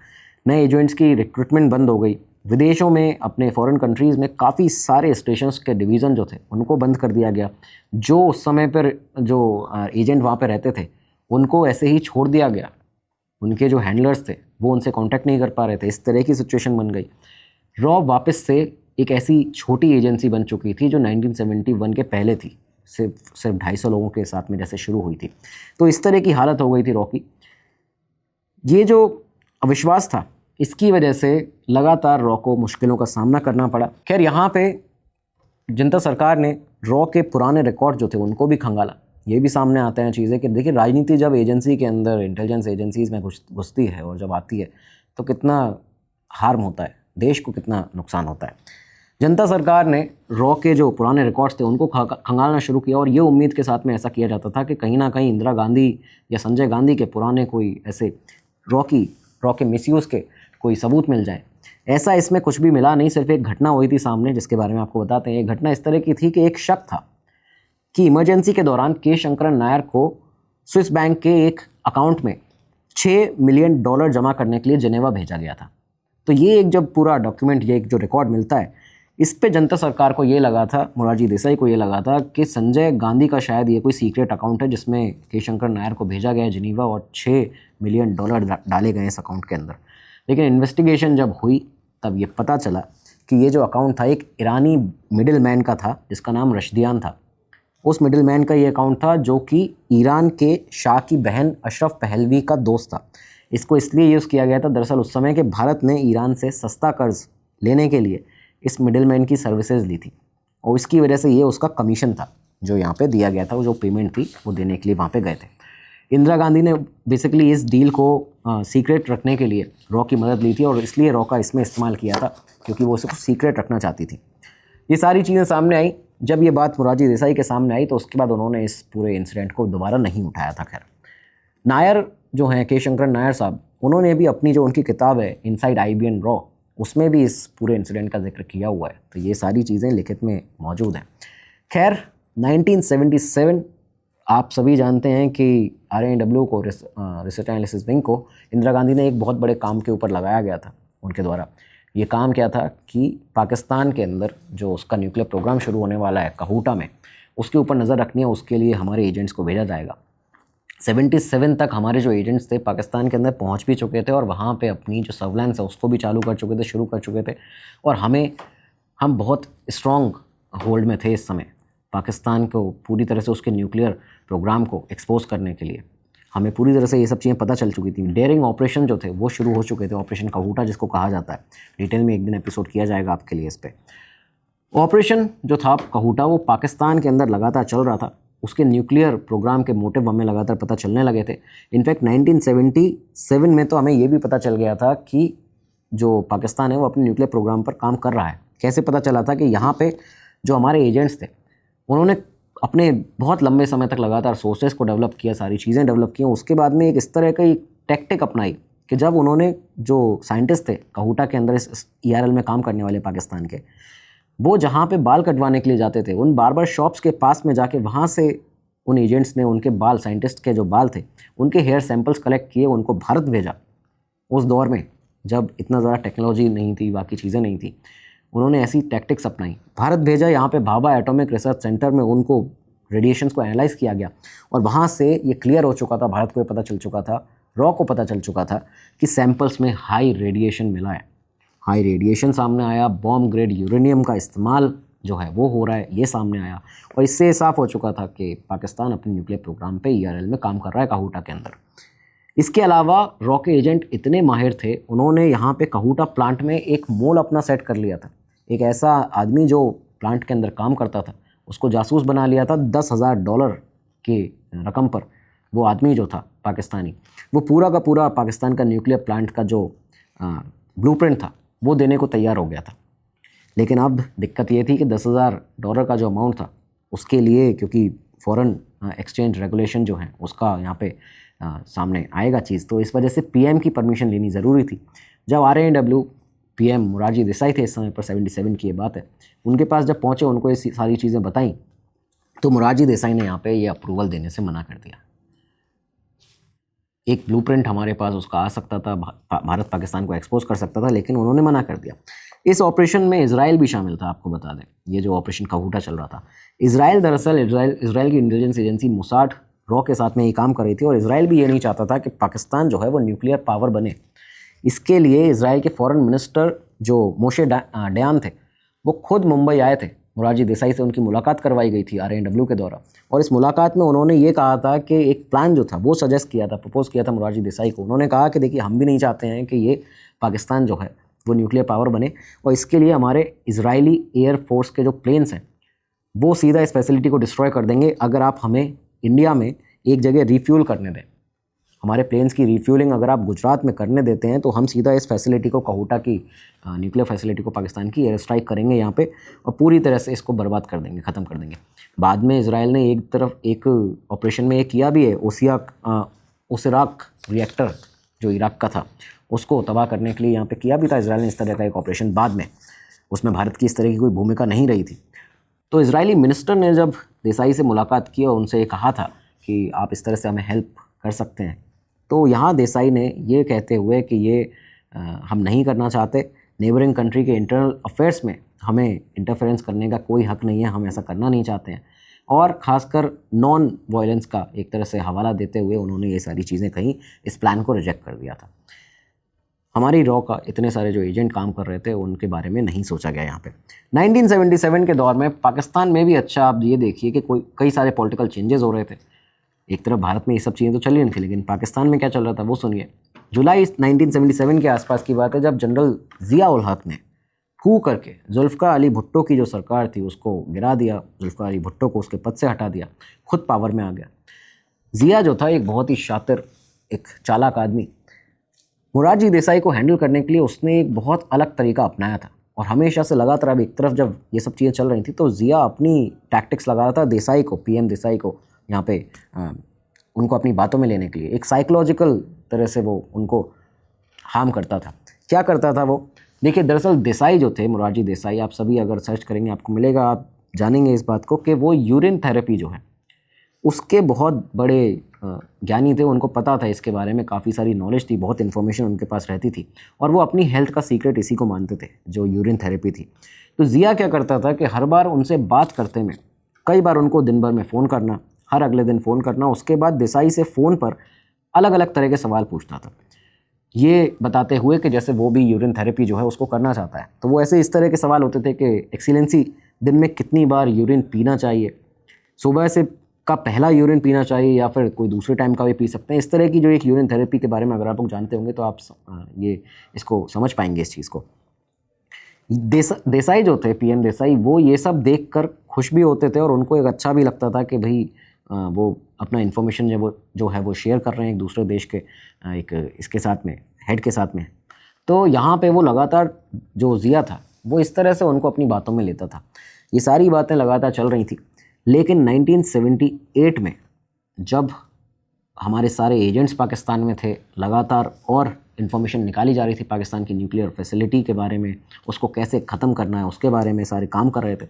नए एजेंट्स की रिक्रूटमेंट बंद हो गई। विदेशों में, अपने फॉरेन कंट्रीज़ में काफ़ी सारे स्टेशंस के डिवीज़न जो थे उनको बंद कर दिया गया। जो उस समय पर जो एजेंट वहाँ पे रहते थे उनको ऐसे ही छोड़ दिया गया। उनके जो हैंडलर्स थे वो उनसे कांटेक्ट नहीं कर पा रहे थे। इस तरह की सिचुएशन बन गई। रॉ वापस से एक ऐसी छोटी एजेंसी बन चुकी थी जो 1971 के पहले थी, सिर्फ 250 लोगों के साथ में जैसे शुरू हुई थी। तो इस तरह की हालत हो गई थी रॉ की। ये जो अविश्वास था, इसकी वजह से लगातार रॉ को मुश्किलों का सामना करना पड़ा। खैर, यहाँ पे जनता सरकार ने रॉ के पुराने रिकॉर्ड जो थे उनको भी खंगाला। ये भी सामने आते हैं चीज़ें कि देखिए, राजनीति जब एजेंसी के अंदर, इंटेलिजेंस एजेंसीज़ में घुसती है और जब आती है तो कितना हार्म होता है, देश को कितना नुकसान होता है। जनता सरकार ने रॉ के जो पुराने रिकॉर्ड्स थे उनको खंगालना शुरू किया, और ये उम्मीद के साथ में ऐसा किया जाता था कि कहीं ना कहीं इंदिरा गांधी या संजय गांधी के पुराने कोई ऐसे रॉ के मिसयूज़ के कोई सबूत मिल जाए। ऐसा इसमें कुछ भी मिला नहीं। सिर्फ एक घटना हुई थी सामने, जिसके बारे में आपको बताते हैं। एक घटना इस तरह की थी कि एक शक था कि इमरजेंसी के दौरान के शंकरन नायर को स्विस बैंक के एक अकाउंट में $6 मिलियन जमा करने के लिए जिनेवा भेजा गया था। तो ये एक जब पूरा डॉक्यूमेंट, ये एक जो रिकॉर्ड मिलता है, इस पे जनता सरकार को ये लगा था, मोरारजी देसाई को ये लगा था कि संजय गांधी का शायद ये कोई सीक्रेट अकाउंट है जिसमें के शंकर नायर को भेजा गया है जिनीवा, और $6 मिलियन डाले गए इस अकाउंट के अंदर। लेकिन इन्वेस्टिगेशन जब हुई तब ये पता चला कि ये जो अकाउंट था एक ईरानी मिडिल मैन का था जिसका नाम रशदियान था। उस मिडिल मैन का ये अकाउंट था जो कि ईरान के शाह की बहन अशरफ पहलवी का दोस्त था। इसको इसलिए यूज़ किया गया था दरअसल उस समय कि भारत ने ईरान से सस्ता कर्ज लेने के लिए इस मिडिल मैन की सर्विसेज ली थी, और इसकी वजह से ये उसका कमीशन था। जो यहाँ पे दिया गया था, वो जो पेमेंट थी वो देने के लिए वहाँ पे गए थे। इंदिरा गांधी ने बेसिकली इस डील को सीक्रेट रखने के लिए रॉ की मदद ली थी और इसलिए रॉ का इसमें इस्तेमाल किया था क्योंकि वो उसको सीक्रेट रखना चाहती थी। ये सारी चीज़ें सामने आई। जब ये बात मोरारजी देसाई के सामने आई तो उसके बाद उन्होंने इस पूरे इंसिडेंट को दोबारा नहीं उठाया था। खैर, नायर जो हैं, के शंकरन नायर साहब, उन्होंने भी अपनी जो उनकी किताब है इनसाइड IBM रॉ, उसमें भी इस पूरे इंसिडेंट का जिक्र किया हुआ है। तो ये सारी चीज़ें लिखित में मौजूद हैं। खैर, 1977 आप सभी जानते हैं कि RANW को, रिसर्च एनालिसिस विंग को, इंदिरा गांधी ने एक बहुत बड़े काम के ऊपर लगाया गया था उनके द्वारा। ये काम क्या था कि पाकिस्तान के अंदर जो उसका न्यूक्लियर प्रोग्राम शुरू होने वाला है कहूटा में, उसके ऊपर नज़र रखनी है। उसके लिए हमारे एजेंट्स को भेजा जाएगा। 77 तक हमारे जो एजेंट्स थे पाकिस्तान के अंदर पहुंच भी चुके थे और वहाँ पे अपनी जो सर्वेलेंस है उसको भी चालू कर चुके थे, शुरू कर चुके थे। और हम बहुत स्ट्रॉन्ग होल्ड में थे इस समय, पाकिस्तान को पूरी तरह से उसके न्यूक्लियर प्रोग्राम को एक्सपोज करने के लिए। हमें पूरी तरह से ये सब चीज़ें पता चल चुकी थी। डेयरिंग ऑपरेशन जो थे वो शुरू हो चुके थे, ऑपरेशन कहूटा जिसको कहा जाता है। डिटेल में एक दिन एपिसोड किया जाएगा आपके लिए इस पर। ऑपरेशन जो था कहूटा वो पाकिस्तान के अंदर लगातार चल रहा था। उसके न्यूक्लियर प्रोग्राम के मोटिव हमें लगातार पता चलने लगे थे। इनफैक्ट 1977 में तो हमें ये भी पता चल गया था कि जो पाकिस्तान है वो अपने न्यूक्लियर प्रोग्राम पर काम कर रहा है। कैसे पता चला था कि यहाँ पे जो हमारे एजेंट्स थे उन्होंने अपने बहुत लंबे समय तक लगातार सोर्सेज को डेवलप किया, सारी चीज़ें डेवलप की। उसके बाद में एक इस तरह की टैक्टिक अपनाई कि जब उन्होंने जो साइंटिस्ट थे कहूटा के अंदर इस ERL में काम करने वाले पाकिस्तान के, वो जहाँ पे बाल कटवाने के लिए जाते थे उन बार्बर शॉप्स के पास में जाके वहाँ से उन एजेंट्स ने उनके बाल, साइंटिस्ट के जो बाल थे उनके हेयर सैंपल्स कलेक्ट किए, उनको भारत भेजा। उस दौर में जब इतना ज़्यादा टेक्नोलॉजी नहीं थी, बाकी चीज़ें नहीं थी, उन्होंने ऐसी टैक्टिक्स अपनाई, भारत भेजा। यहाँ पे भाभा एटॉमिक रिसर्च सेंटर में उनको रेडिएशंस को एनालाइज किया गया और वहाँ से ये क्लियर हो चुका था, भारत को ये पता चल चुका था, रॉ को पता चल चुका था कि सैंपल्स में हाई रेडिएशन मिला है। हाई रेडिएशन सामने आया, बॉम्ब ग्रेड यूरेनियम का इस्तेमाल जो है वो हो रहा है, ये सामने आया। और इससे साफ हो चुका था कि पाकिस्तान अपने न्यूक्लियर प्रोग्राम पे ERL में काम कर रहा है कहूटा के अंदर। इसके अलावा रॉ के एजेंट इतने माहिर थे, उन्होंने यहाँ पे कहूटा प्लांट में एक मोल अपना सेट कर लिया था। एक ऐसा आदमी जो प्लांट के अंदर काम करता था उसको जासूस बना लिया था। $10,000 की रकम पर वो आदमी जो था पाकिस्तानी, वो पूरा का पूरा पाकिस्तान का न्यूक्लियर प्लांट का जो ब्लूप्रिंट था वो देने को तैयार हो गया था। लेकिन अब दिक्कत ये थी कि $10,000 का जो अमाउंट था उसके लिए, क्योंकि फॉरेन एक्सचेंज रेगुलेशन जो है उसका यहाँ पे सामने आएगा चीज़, तो इस वजह से PM की परमिशन लेनी ज़रूरी थी। जब RANW PM मोरारजी देसाई थे इस समय पर, 77 की ये बात है, उनके पास जब पहुँचे, उनको ये सारी चीज़ें बताई, तो मोरारजी देसाई ने यहाँ पे ये अप्रूवल देने से मना कर दिया। एक ब्लूप्रिंट हमारे पास उसका आ सकता था, भारत पाकिस्तान को एक्सपोज कर सकता था, लेकिन उन्होंने मना कर दिया। इस ऑपरेशन में इजराइल भी शामिल था, आपको बता दें। ये जो ऑपरेशन कहूटा चल रहा था, इजराइल दरअसल इजराइल की इंटेलिजेंस एजेंसी मोसाद रॉ के साथ में ये काम कर रही थी और इजराइल भी ये नहीं चाहता था कि पाकिस्तान जो है वो न्यूक्लियर पावर बने। इसके लिए इजराइल के फॉरेन मिनिस्टर जो मोशे डयान थे वो खुद मुंबई आए थे। मोरारजी देसाई से उनकी मुलाकात करवाई गई थी RANW के द्वारा, और इस मुलाकात में उन्होंने ये कहा था कि एक प्लान जो था वो सजेस्ट किया था, प्रपोज किया था मोरारजी देसाई को। उन्होंने कहा कि देखिए, हम भी नहीं चाहते हैं कि ये पाकिस्तान जो है वो न्यूक्लियर पावर बने, और इसके लिए हमारे इजरायली एयर फोर्स के जो प्लेन्स हैं वो सीधा इस फैसिलिटी को डिस्ट्रॉय कर देंगे अगर आप हमें इंडिया में एक जगह रिफ्यूल करने दें। हमारे प्लेन्स की रिफ्यूलिंग अगर आप गुजरात में करने देते हैं तो हम सीधा इस फैसिलिटी को, कहूटा की न्यूक्लियर फैसिलिटी को, पाकिस्तान की एयर स्ट्राइक करेंगे यहाँ पे और पूरी तरह से इसको बर्बाद कर देंगे, ख़त्म कर देंगे। बाद में इजराइल ने एक तरफ एक ऑपरेशन में ये किया भी है, ओसिराक रिएक्टर जो इराक का था उसको तबाह करने के लिए यहाँ पे किया भी था इजराइल ने इस तरह का एक ऑपरेशन। बाद में उसमें भारत की इस तरह की कोई भूमिका नहीं रही थी। तो इजरायली मिनिस्टर ने जब देसाई से मुलाकात की और उनसे ये कहा था कि आप इस तरह से हमें हेल्प कर सकते हैं, तो यहाँ देसाई ने ये कहते हुए कि ये हम नहीं करना चाहते, नेबरिंग कंट्री के इंटरनल अफेयर्स में हमें इंटरफेरेंस करने का कोई हक नहीं है, हम ऐसा करना नहीं चाहते हैं, और ख़ासकर नॉन वायलेंस का एक तरह से हवाला देते हुए उन्होंने ये सारी चीज़ें कहीं, इस प्लान को रिजेक्ट कर दिया था। हमारी रॉ का इतने सारे जो एजेंट काम कर रहे थे उनके बारे में नहीं सोचा गया यहाँ पे। 1977 के दौर में पाकिस्तान में भी, अच्छा आप ये देखिए कि कई सारे पॉलिटिकल चेंजेस हो रहे थे। एक तरफ भारत में ये सब चीज़ें तो चली नहीं थी, लेकिन पाकिस्तान में क्या चल रहा था वो सुनिए। जुलाई 1977 के आसपास की बात है, जब जनरल ज़िया उल हक ने फू करके जुल्फ़िकार अली भुट्टो की जो सरकार थी उसको गिरा दिया, जुल्फ़िकार अली भुट्टो को उसके पद से हटा दिया, खुद पावर में आ गया। ज़िया जो था एक बहुत ही शातिर, एक चालाक आदमी, मोरारजी देसाई को हैंडल करने के लिए उसने एक बहुत अलग तरीका अपनाया था। और हमेशा से लगातार अब एक तरफ जब ये सब चीज़ें चल रही थी तो ज़िया अपनी टैक्टिक्स लगा रहा था देसाई को, पीएम देसाई को यहाँ पे उनको अपनी बातों में लेने के लिए। एक साइकोलॉजिकल तरह से वो उनको हार्म करता था। क्या करता था वो? देखिए, दरअसल देसाई जो थे, मोरारजी देसाई, आप सभी अगर सर्च करेंगे आपको मिलेगा, आप जानेंगे इस बात को कि वो यूरिन थेरेपी जो है उसके बहुत बड़े ज्ञानी थे। उनको पता था इसके बारे में, काफ़ी सारी नॉलेज थी, बहुत इन्फॉर्मेशन उनके पास रहती थी और वो अपनी हेल्थ का सीक्रेट इसी को मानते थे, जो यूरिन थेरेपी थी। तो ज़िया क्या करता था कि हर बार उनसे बात करते में कई बार उनको दिन भर में फ़ोन करना, हर अगले दिन फ़ोन करना, उसके बाद देसाई से फ़ोन पर अलग अलग तरह के सवाल पूछता था, ये बताते हुए कि जैसे वो भी यूरिन थेरेपी जो है उसको करना चाहता है। तो वो ऐसे इस तरह के सवाल होते थे कि एक्सीलेंसी दिन में कितनी बार यूरिन पीना चाहिए, सुबह से का पहला यूरिन पीना चाहिए या फिर कोई दूसरे टाइम का भी पी सकते हैं। इस तरह की जो एक यूरिन थेरेपी के बारे में अगर आप लोग जानते होंगे तो आप ये इसको समझ पाएंगे इस चीज़ को। देसाई जो थे, पीएम देसाई, वो ये सब देखकर खुश भी होते थे और उनको एक अच्छा भी लगता था कि भाई वो अपना इन्फॉर्मेशन जो है वो शेयर कर रहे हैं एक दूसरे देश के एक इसके साथ में, हेड के साथ में। तो यहाँ पे वो लगातार, जो ज़िया था वो इस तरह से उनको अपनी बातों में लेता था। ये सारी बातें लगातार चल रही थी। लेकिन 1978 में जब हमारे सारे एजेंट्स पाकिस्तान में थे, लगातार और इन्फॉर्मेशन निकाली जा रही थी पाकिस्तान की न्यूक्लियर फैसिलिटी के बारे में, उसको कैसे ख़त्म करना है उसके बारे में सारे काम कर रहे थे।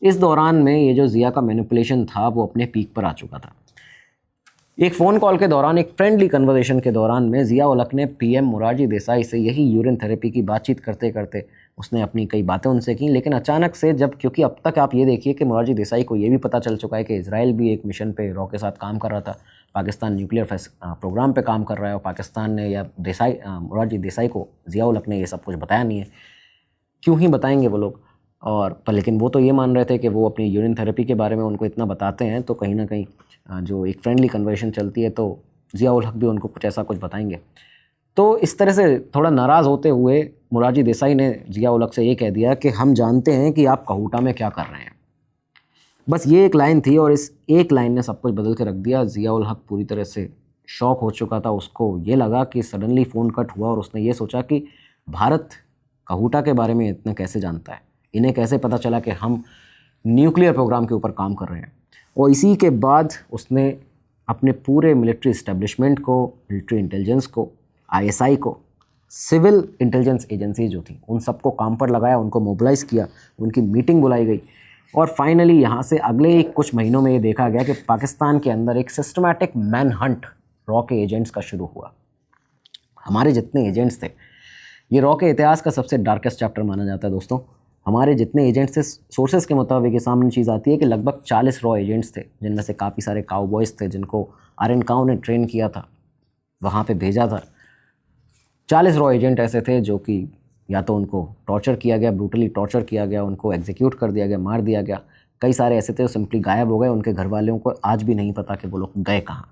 इस दौरान में ये जो ज़िया का मैनिपुलेशन था वो अपने पीक पर आ चुका था। एक फ़ोन कॉल के दौरान, एक फ्रेंडली कन्वर्सेशन के दौरान में ज़िया उल हक ने पीएम मोरारजी देसाई से यही यूरिन थेरेपी की बातचीत करते करते उसने अपनी कई बातें उनसे की। लेकिन अचानक से जब, क्योंकि अब तक आप ये देखिए कि मोरारजी देसाई को ये भी पता चल चुका है कि इजराइल भी एक मिशन पे रॉ के साथ काम कर रहा था, पाकिस्तान न्यूक्लियर प्रोग्राम पे काम कर रहा है और पाकिस्तान ने या मोरारजी देसाई को ज़िया उल हक ने ये सब कुछ बताया नहीं है। क्यों ही बताएंगे वो लोग? और पर लेकिन वो तो ये मान रहे थे कि वो अपनी यूरिन थेरेपी के बारे में उनको इतना बताते हैं तो कहीं ना कहीं जो एक फ्रेंडली कन्वर्सेशन चलती है तो ज़िया उल हक भी उनको कुछ ऐसा कुछ बताएंगे। तो इस तरह से थोड़ा नाराज़ होते हुए मोरारजी देसाई ने ज़िया उल हक से ये कह दिया कि हम जानते हैं कि आप कहूटा में क्या कर रहे हैं। बस ये एक लाइन थी और इस एक लाइन ने सब कुछ बदल के रख दिया। ज़िया उल हक पूरी तरह से शॉक हो चुका था। उसको ये लगा कि सडनली फ़ोन कट हुआ और उसने ये सोचा कि भारत कहूटा के बारे में इतना कैसे जानता है, इन्हें कैसे पता चला कि हम न्यूक्लियर प्रोग्राम के ऊपर काम कर रहे हैं। और इसी के बाद उसने अपने पूरे मिलिट्री इस्टेब्लिशमेंट को, मिलिट्री इंटेलिजेंस को, आईएसआई को, सिविल इंटेलिजेंस एजेंसी जो थी उन सबको काम पर लगाया, उनको मोबिलाइज़ किया, उनकी मीटिंग बुलाई गई और फाइनली यहाँ से अगले कुछ महीनों में ये देखा गया कि पाकिस्तान के अंदर एक सिस्टमैटिक मैन हंट रॉ के एजेंट्स का शुरू हुआ। हमारे जितने एजेंट्स थे, ये रॉ के इतिहास का सबसे डार्केस्ट चैप्टर माना जाता है दोस्तों। हमारे जितने एजेंट्स थे, सोर्सेज के मुताबिक ये सामने चीज़ आती है कि लगभग 40 रॉ एजेंट्स थे, जिनमें से काफ़ी सारे काउबॉयज़ थे जिनको आर्यन काउ ने ट्रेन किया था, वहाँ पे भेजा था। 40 रॉ एजेंट ऐसे थे जो कि या तो उनको टॉर्चर किया गया, ब्रूटली टॉर्चर किया गया, उनको एग्जीक्यूट कर दिया गया, मार दिया गया। कई सारे ऐसे थे जो सिंपली गायब हो गए, उनके घर वालों को आज भी नहीं पता कि वो लोग गए कहाँ।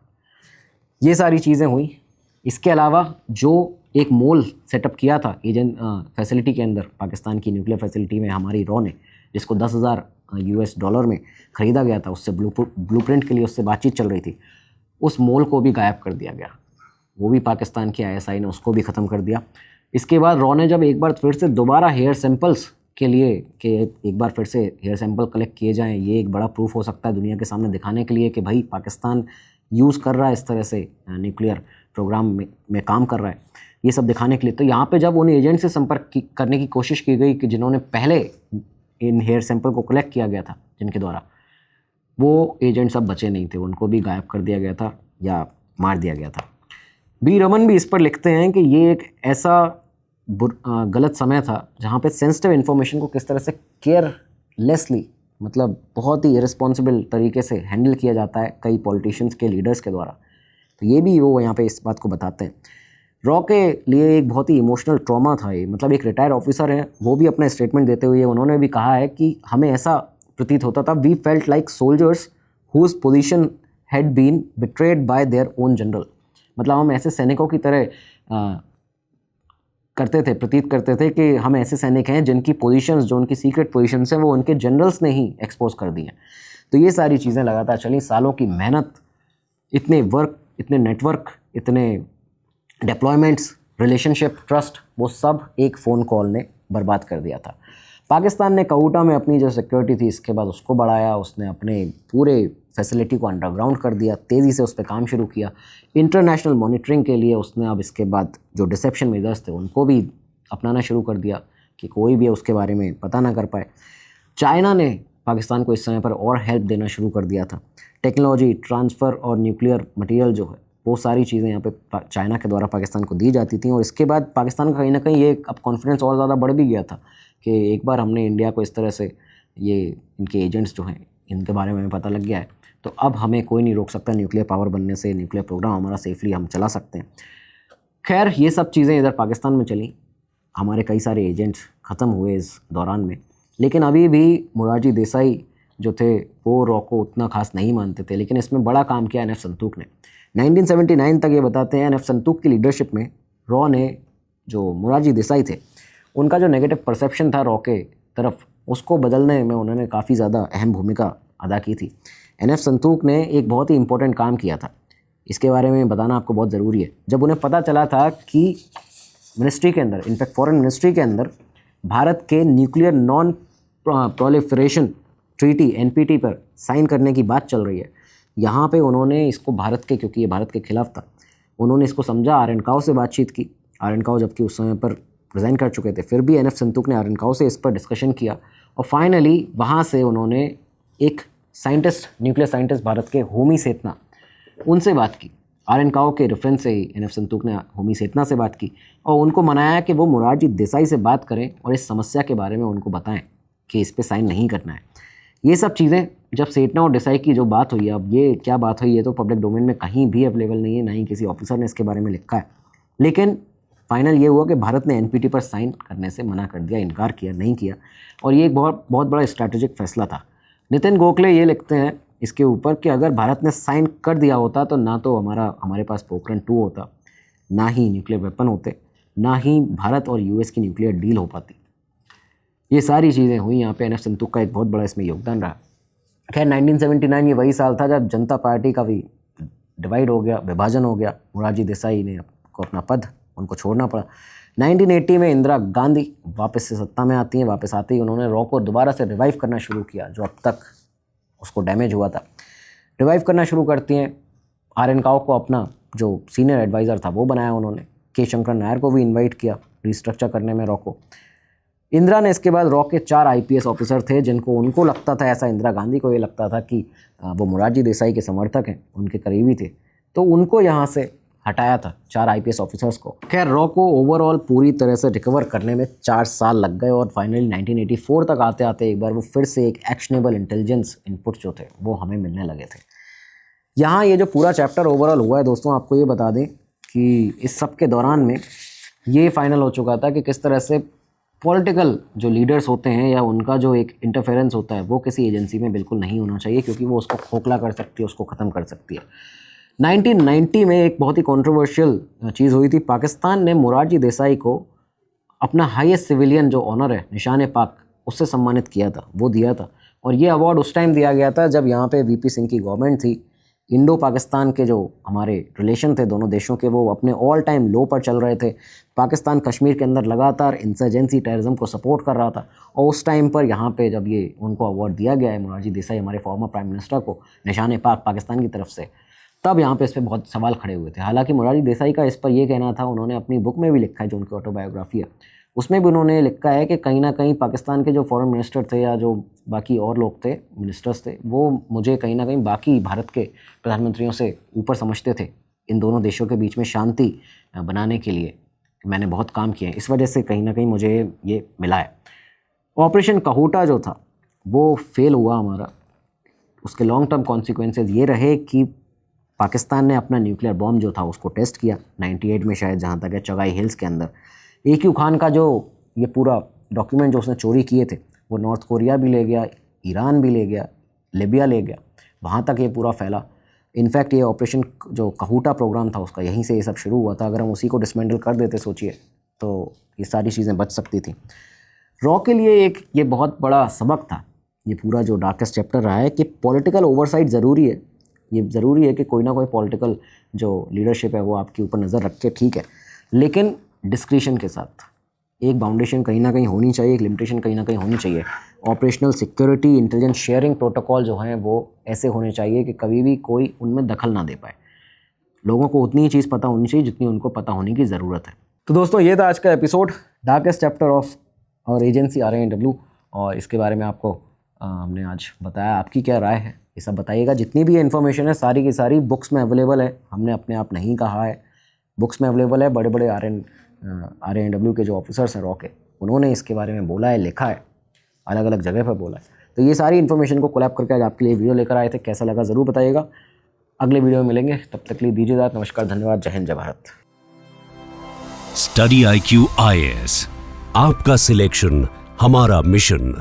ये सारी चीज़ें हुई। इसके अलावा जो एक मोल सेटअप किया था एजेंट फैसिलिटी के अंदर, पाकिस्तान की न्यूक्लियर फैसिलिटी में हमारी रॉ ने, जिसको $10,000 में ख़रीदा गया था, उससे ब्लूप्रिंट के लिए उससे बातचीत चल रही थी, उस मोल को भी गायब कर दिया गया। वो भी पाकिस्तान की आईएसआई ने उसको भी ख़त्म कर दिया। इसके बाद रॉ ने जब एक बार फिर से दोबारा हेयर सैंपल्स के लिए कि एक बार फिर से हेयर सैंपल कलेक्ट किए जाएँ, ये एक बड़ा प्रूफ हो सकता है दुनिया के सामने दिखाने के लिए कि भाई पाकिस्तान यूज़ कर रहा है इस तरह से न्यूक्लियर प्रोग्राम में काम कर रहा है, ये सब दिखाने के लिए। तो यहाँ पे जब उन एजेंट से संपर्क करने की कोशिश की गई कि जिन्होंने पहले इन हेयर सैंपल को कलेक्ट किया गया था, जिनके द्वारा, वो एजेंट सब बचे नहीं थे, उनको भी गायब कर दिया गया था या मार दिया गया था। बी रमन भी इस पर लिखते हैं कि ये एक ऐसा गलत समय था जहाँ पे सेंसिटिव इन्फॉर्मेशन को किस तरह से केयरलेसली, मतलब बहुत ही इररिस्पॉन्सिबल तरीके से हैंडल किया जाता है कई पॉलिटिशियंस के, लीडर्स के द्वारा। तो ये भी वो यहाँ पे इस बात को बताते हैं। रॉ के लिए एक बहुत ही इमोशनल ट्रॉमा था ये। मतलब एक रिटायर्ड ऑफिसर हैं, वो भी अपना स्टेटमेंट देते हुए उन्होंने भी कहा है कि हमें ऐसा प्रतीत होता था, we felt like soldiers whose position had been betrayed by their own general. मतलब हम ऐसे सैनिकों की तरह प्रतीत करते थे कि हम ऐसे सैनिक हैं जिनकी पोजीशंस, जो उनकी सीक्रेट पोजीशंस हैं, वो उनके जनरल्स ने ही एक्सपोज कर दी हैं। तो ये सारी चीज़ें लगातार चली, सालों की मेहनत, इतने वर्क, इतने नेटवर्क, इतने डिप्लॉयमेंट्स, रिलेशनशिप, ट्रस्ट, वो सब एक फ़ोन कॉल ने बर्बाद कर दिया था। पाकिस्तान ने कहूटा में अपनी जो सिक्योरिटी थी इसके बाद उसको बढ़ाया, उसने अपने पूरे फैसिलिटी को अंडरग्राउंड कर दिया, तेज़ी से उस पर काम शुरू किया। इंटरनेशनल मॉनिटरिंग के लिए उसने अब इसके बाद जो डिसेप्शन मेजर्स थे उनको भी अपनाना शुरू कर दिया कि कोई भी उसके बारे में पता ना कर पाए। चाइना ने पाकिस्तान को इस समय पर और हेल्प देना शुरू कर दिया था। टेक्नोलॉजी ट्रांसफ़र और न्यूक्लियर मटेरियल जो है वो सारी चीज़ें यहाँ पे चाइना के द्वारा पाकिस्तान को दी जाती थी। और इसके बाद पाकिस्तान का कहीं ना कहीं ये अब कॉन्फिडेंस और ज़्यादा बढ़ भी गया था कि एक बार हमने इंडिया को इस तरह से, ये इनके एजेंट्स जो हैं इनके बारे में पता लग गया है, तो अब हमें कोई नहीं रोक सकता न्यूक्लियर पावर बनने से, न्यूक्लियर प्रोग्राम हमारा सेफली हम चला सकते हैं। खैर ये सब चीज़ें इधर पाकिस्तान में चली, हमारे कई सारे एजेंट्स ख़त्म हुए इस दौरान में, लेकिन अभी भी मोरारजी देसाई जो थे वो रॉ को उतना खास नहीं मानते थे। लेकिन इसमें बड़ा काम किया एन.एफ. संतूक ने। 1979 तक ये बताते हैं एन.एफ. संतूक की लीडरशिप में रॉ ने, जो मोरारजी देसाई थे, उनका जो नेगेटिव परसेप्शन था रॉ के तरफ, उसको बदलने में उन्होंने काफ़ी ज़्यादा अहम भूमिका अदा की थी। एन.एफ. संतूक ने एक बहुत ही इंपॉर्टेंट काम किया था, इसके बारे में बताना आपको बहुत ज़रूरी है। जब उन्हें पता चला था कि मिनिस्ट्री के अंदर, इनफैक्ट फॉरेन मिनिस्ट्री के अंदर, भारत के nuclear non proliferation treaty NPT पर साइन करने की बात चल रही है, यहाँ पे उन्होंने इसको भारत के, क्योंकि ये भारत के खिलाफ था, उन्होंने इसको समझा, आर एन काओ से बातचीत की। आर एन काओ जबकि उस समय पर रिज़ाइन कर चुके थे, फिर भी एन.एफ. संतूक ने आर एन काओ से इस पर डिस्कशन किया और फाइनली वहाँ से उन्होंने एक साइंटिस्ट, न्यूक्लियर साइंटिस्ट भारत के, होमी सेतना, उनसे बात की। आर एन काओ के रेफरेंस से ही एन.एफ. संतूक ने होमी सेतना से बात की और उनको मनाया कि वो मोरारजी देसाई से बात करें और इस समस्या के बारे में उनको बताएं कि इस पर साइन नहीं करना है। ये सब चीज़ें जब सेठना और देसाई की जो बात हुई, अब ये क्या बात हुई, ये तो पब्लिक डोमेन में कहीं भी अवेलेबल नहीं है, ना ही किसी ऑफिसर ने इसके बारे में लिखा है, लेकिन फाइनल ये हुआ कि भारत ने NPT पर साइन करने से मना कर दिया, इनकार किया, नहीं किया। और ये एक बहुत बहुत बड़ा स्ट्रैटेजिक फैसला था। नितिन गोखले ये लिखते हैं इसके ऊपर कि अगर भारत ने साइन कर दिया होता तो ना तो हमारे पास पोखरण 2 होता, ना ही न्यूक्लियर वेपन होते, ना ही भारत और US की न्यूक्लियर डील हो पाती। ये सारी चीज़ें हुई, यहाँ पे एन.एफ. संतूक का एक बहुत बड़ा इसमें योगदान रहा। खैर 1979 ये वही साल था जब जनता पार्टी का भी डिवाइड हो गया, विभाजन हो गया। मोरारजी देसाई ने को अपना पद उनको छोड़ना पड़ा। 1980 में इंदिरा गांधी वापस से सत्ता में आती हैं। वापस आते ही उन्होंने रॉ को दोबारा से रिवाइव करना शुरू किया, जो अब तक उसको डैमेज हुआ था, रिवाइव करना शुरू करती हैं। आर एन काओ को अपना जो सीनियर एडवाइज़र था वो बनाया उन्होंने। के शंकर नायर को भी इन्वाइट किया रिस्ट्रक्चर करने में रॉ को। इंदिरा ने इसके बाद रॉ के 4 IPS ऑफिसर थे जिनको, उनको लगता था, ऐसा इंदिरा गांधी को ये लगता था कि वो मोरारजी देसाई के समर्थक हैं, उनके करीबी थे, तो उनको यहाँ से हटाया था 4 IPS ऑफिसर्स को। खैर रॉ को ओवरऑल पूरी तरह से रिकवर करने में 4 साल लग गए और फाइनली 1984 तक आते आते एक बार वो फिर से एक एक्शनेबल इंटेलिजेंस इनपुट जो थे वो हमें मिलने लगे थे। यहाँ ये जो पूरा चैप्टर ओवरऑल हुआ है दोस्तों, आपको ये बता दें कि इस सब के दौरान में ये फाइनल हो चुका था कि किस तरह से पॉलिटिकल जो लीडर्स होते हैं या उनका जो एक इंटरफेरेंस होता है वो किसी एजेंसी में बिल्कुल नहीं होना चाहिए, क्योंकि वो उसको खोखला कर सकती है, उसको ख़त्म कर सकती है। 1990 में एक बहुत ही कंट्रोवर्शियल चीज़ हुई थी। पाकिस्तान ने मोरारजी देसाई को अपना हाईएस्ट सिविलियन जो ऑनर है, निशान पाक, उससे सम्मानित किया था, वो दिया था। और ये अवार्ड उस टाइम दिया गया था जब यहाँ पे VP सिंह की गवर्नमेंट थी। इंडो पाकिस्तान के जो हमारे रिलेशन थे दोनों देशों के, वो अपने ऑल टाइम लो पर चल रहे थे। पाकिस्तान कश्मीर के अंदर लगातार इंसर्जेंसी, टेररिज्म को सपोर्ट कर रहा था। और उस टाइम पर यहाँ पे जब ये उनको अवार्ड दिया गया है मोरारजी देसाई, हमारे फॉर्मर प्राइम मिनिस्टर को, निशान पाक पाकिस्तान की तरफ से, तब यहाँ पे इस पर बहुत सवाल खड़े हुए थे। हालांकि मोरारजी देसाई का इस पर यह कहना था, उन्होंने अपनी बुक में भी लिखा है जो उनकी ऑटोबायोग्राफी है, उसमें भी उन्होंने लिखा है कि कहीं ना कहीं पाकिस्तान के जो फॉरेन मिनिस्टर थे या जो बाकी और लोग थे, मिनिस्टर्स थे, वो मुझे कहीं ना कहीं बाकी भारत के प्रधानमंत्रियों से ऊपर समझते थे। इन दोनों देशों के बीच में शांति बनाने के लिए मैंने बहुत काम किए हैं, इस वजह से कहीं ना कहीं मुझे ये मिला है। ऑपरेशन कहूटा जो था वो फेल हुआ हमारा। उसके लॉन्ग टर्म कॉन्सिक्वेंसेज ये रहे कि पाकिस्तान ने अपना न्यूक्लियर बॉम्ब जो था उसको टेस्ट किया 98 में, शायद जहाँ तक है, चगाई हिल्स के अंदर। AQ खान का जो ये पूरा डॉक्यूमेंट जो उसने चोरी किए थे वो नॉर्थ कोरिया भी ले गया, ईरान भी ले गया, लिबिया ले गया, वहाँ तक ये पूरा फैला। इनफैक्ट ये ऑपरेशन जो कहूटा प्रोग्राम था उसका यहीं से ये सब शुरू हुआ था। अगर हम उसी को डिसमेंटल कर देते, सोचिए तो ये सारी चीज़ें बच सकती थी। रॉ के लिए एक ये बहुत बड़ा सबक था, ये पूरा जो डार्केस्ट चैप्टर रहा है, कि पॉलिटिकल ओवरसाइट ज़रूरी है। ये ज़रूरी है कि कोई ना कोई पॉलिटिकल जो लीडरशिप है वो आपके ऊपर नज़र रख के, ठीक है, लेकिन डिस्क्रिशन के साथ। एक बाउंडेशन कहीं ना कहीं होनी चाहिए, एक लिमिटेशन कहीं ना कहीं होनी चाहिए। Operational security, intelligence sharing protocol जो हैं वो ऐसे होने चाहिए कि कभी भी कोई उनमें दखल ना दे पाए। लोगों को उतनी ही चीज़ पता होनी चाहिए जितनी उनको पता होने की ज़रूरत है। तो दोस्तों, ये था आज का एपिसोड, डार्केस्ट चैप्टर ऑफ और एजेंसी RINW, और इसके बारे में आपको हमने आज बताया। आपकी क्या राय है ये सब बताइएगा। जितनी भी इन्फॉर्मेशन है सारी की सारी बुक्स में अवेलेबल है, हमने अपने आप नहीं कहा है, बुक्स में अवेलेबल है। बड़े बड़े RINW के जो ऑफिसर्स हैं रॉ के, उन्होंने इसके बारे में बोला है, लिखा है, अलग अलग जगह पर बोला है। तो ये सारी इन्फॉर्मेशन को कोलैब करके आज आपके लिए वीडियो लेकर आए थे। कैसा लगा ज़रूर बताइएगा। अगले वीडियो में मिलेंगे, तब तक के लिए दीजिए इजाज़त। नमस्कार, धन्यवाद, जय हिंद, जय भारत। स्टडी IQ IAS, आपका सिलेक्शन हमारा मिशन।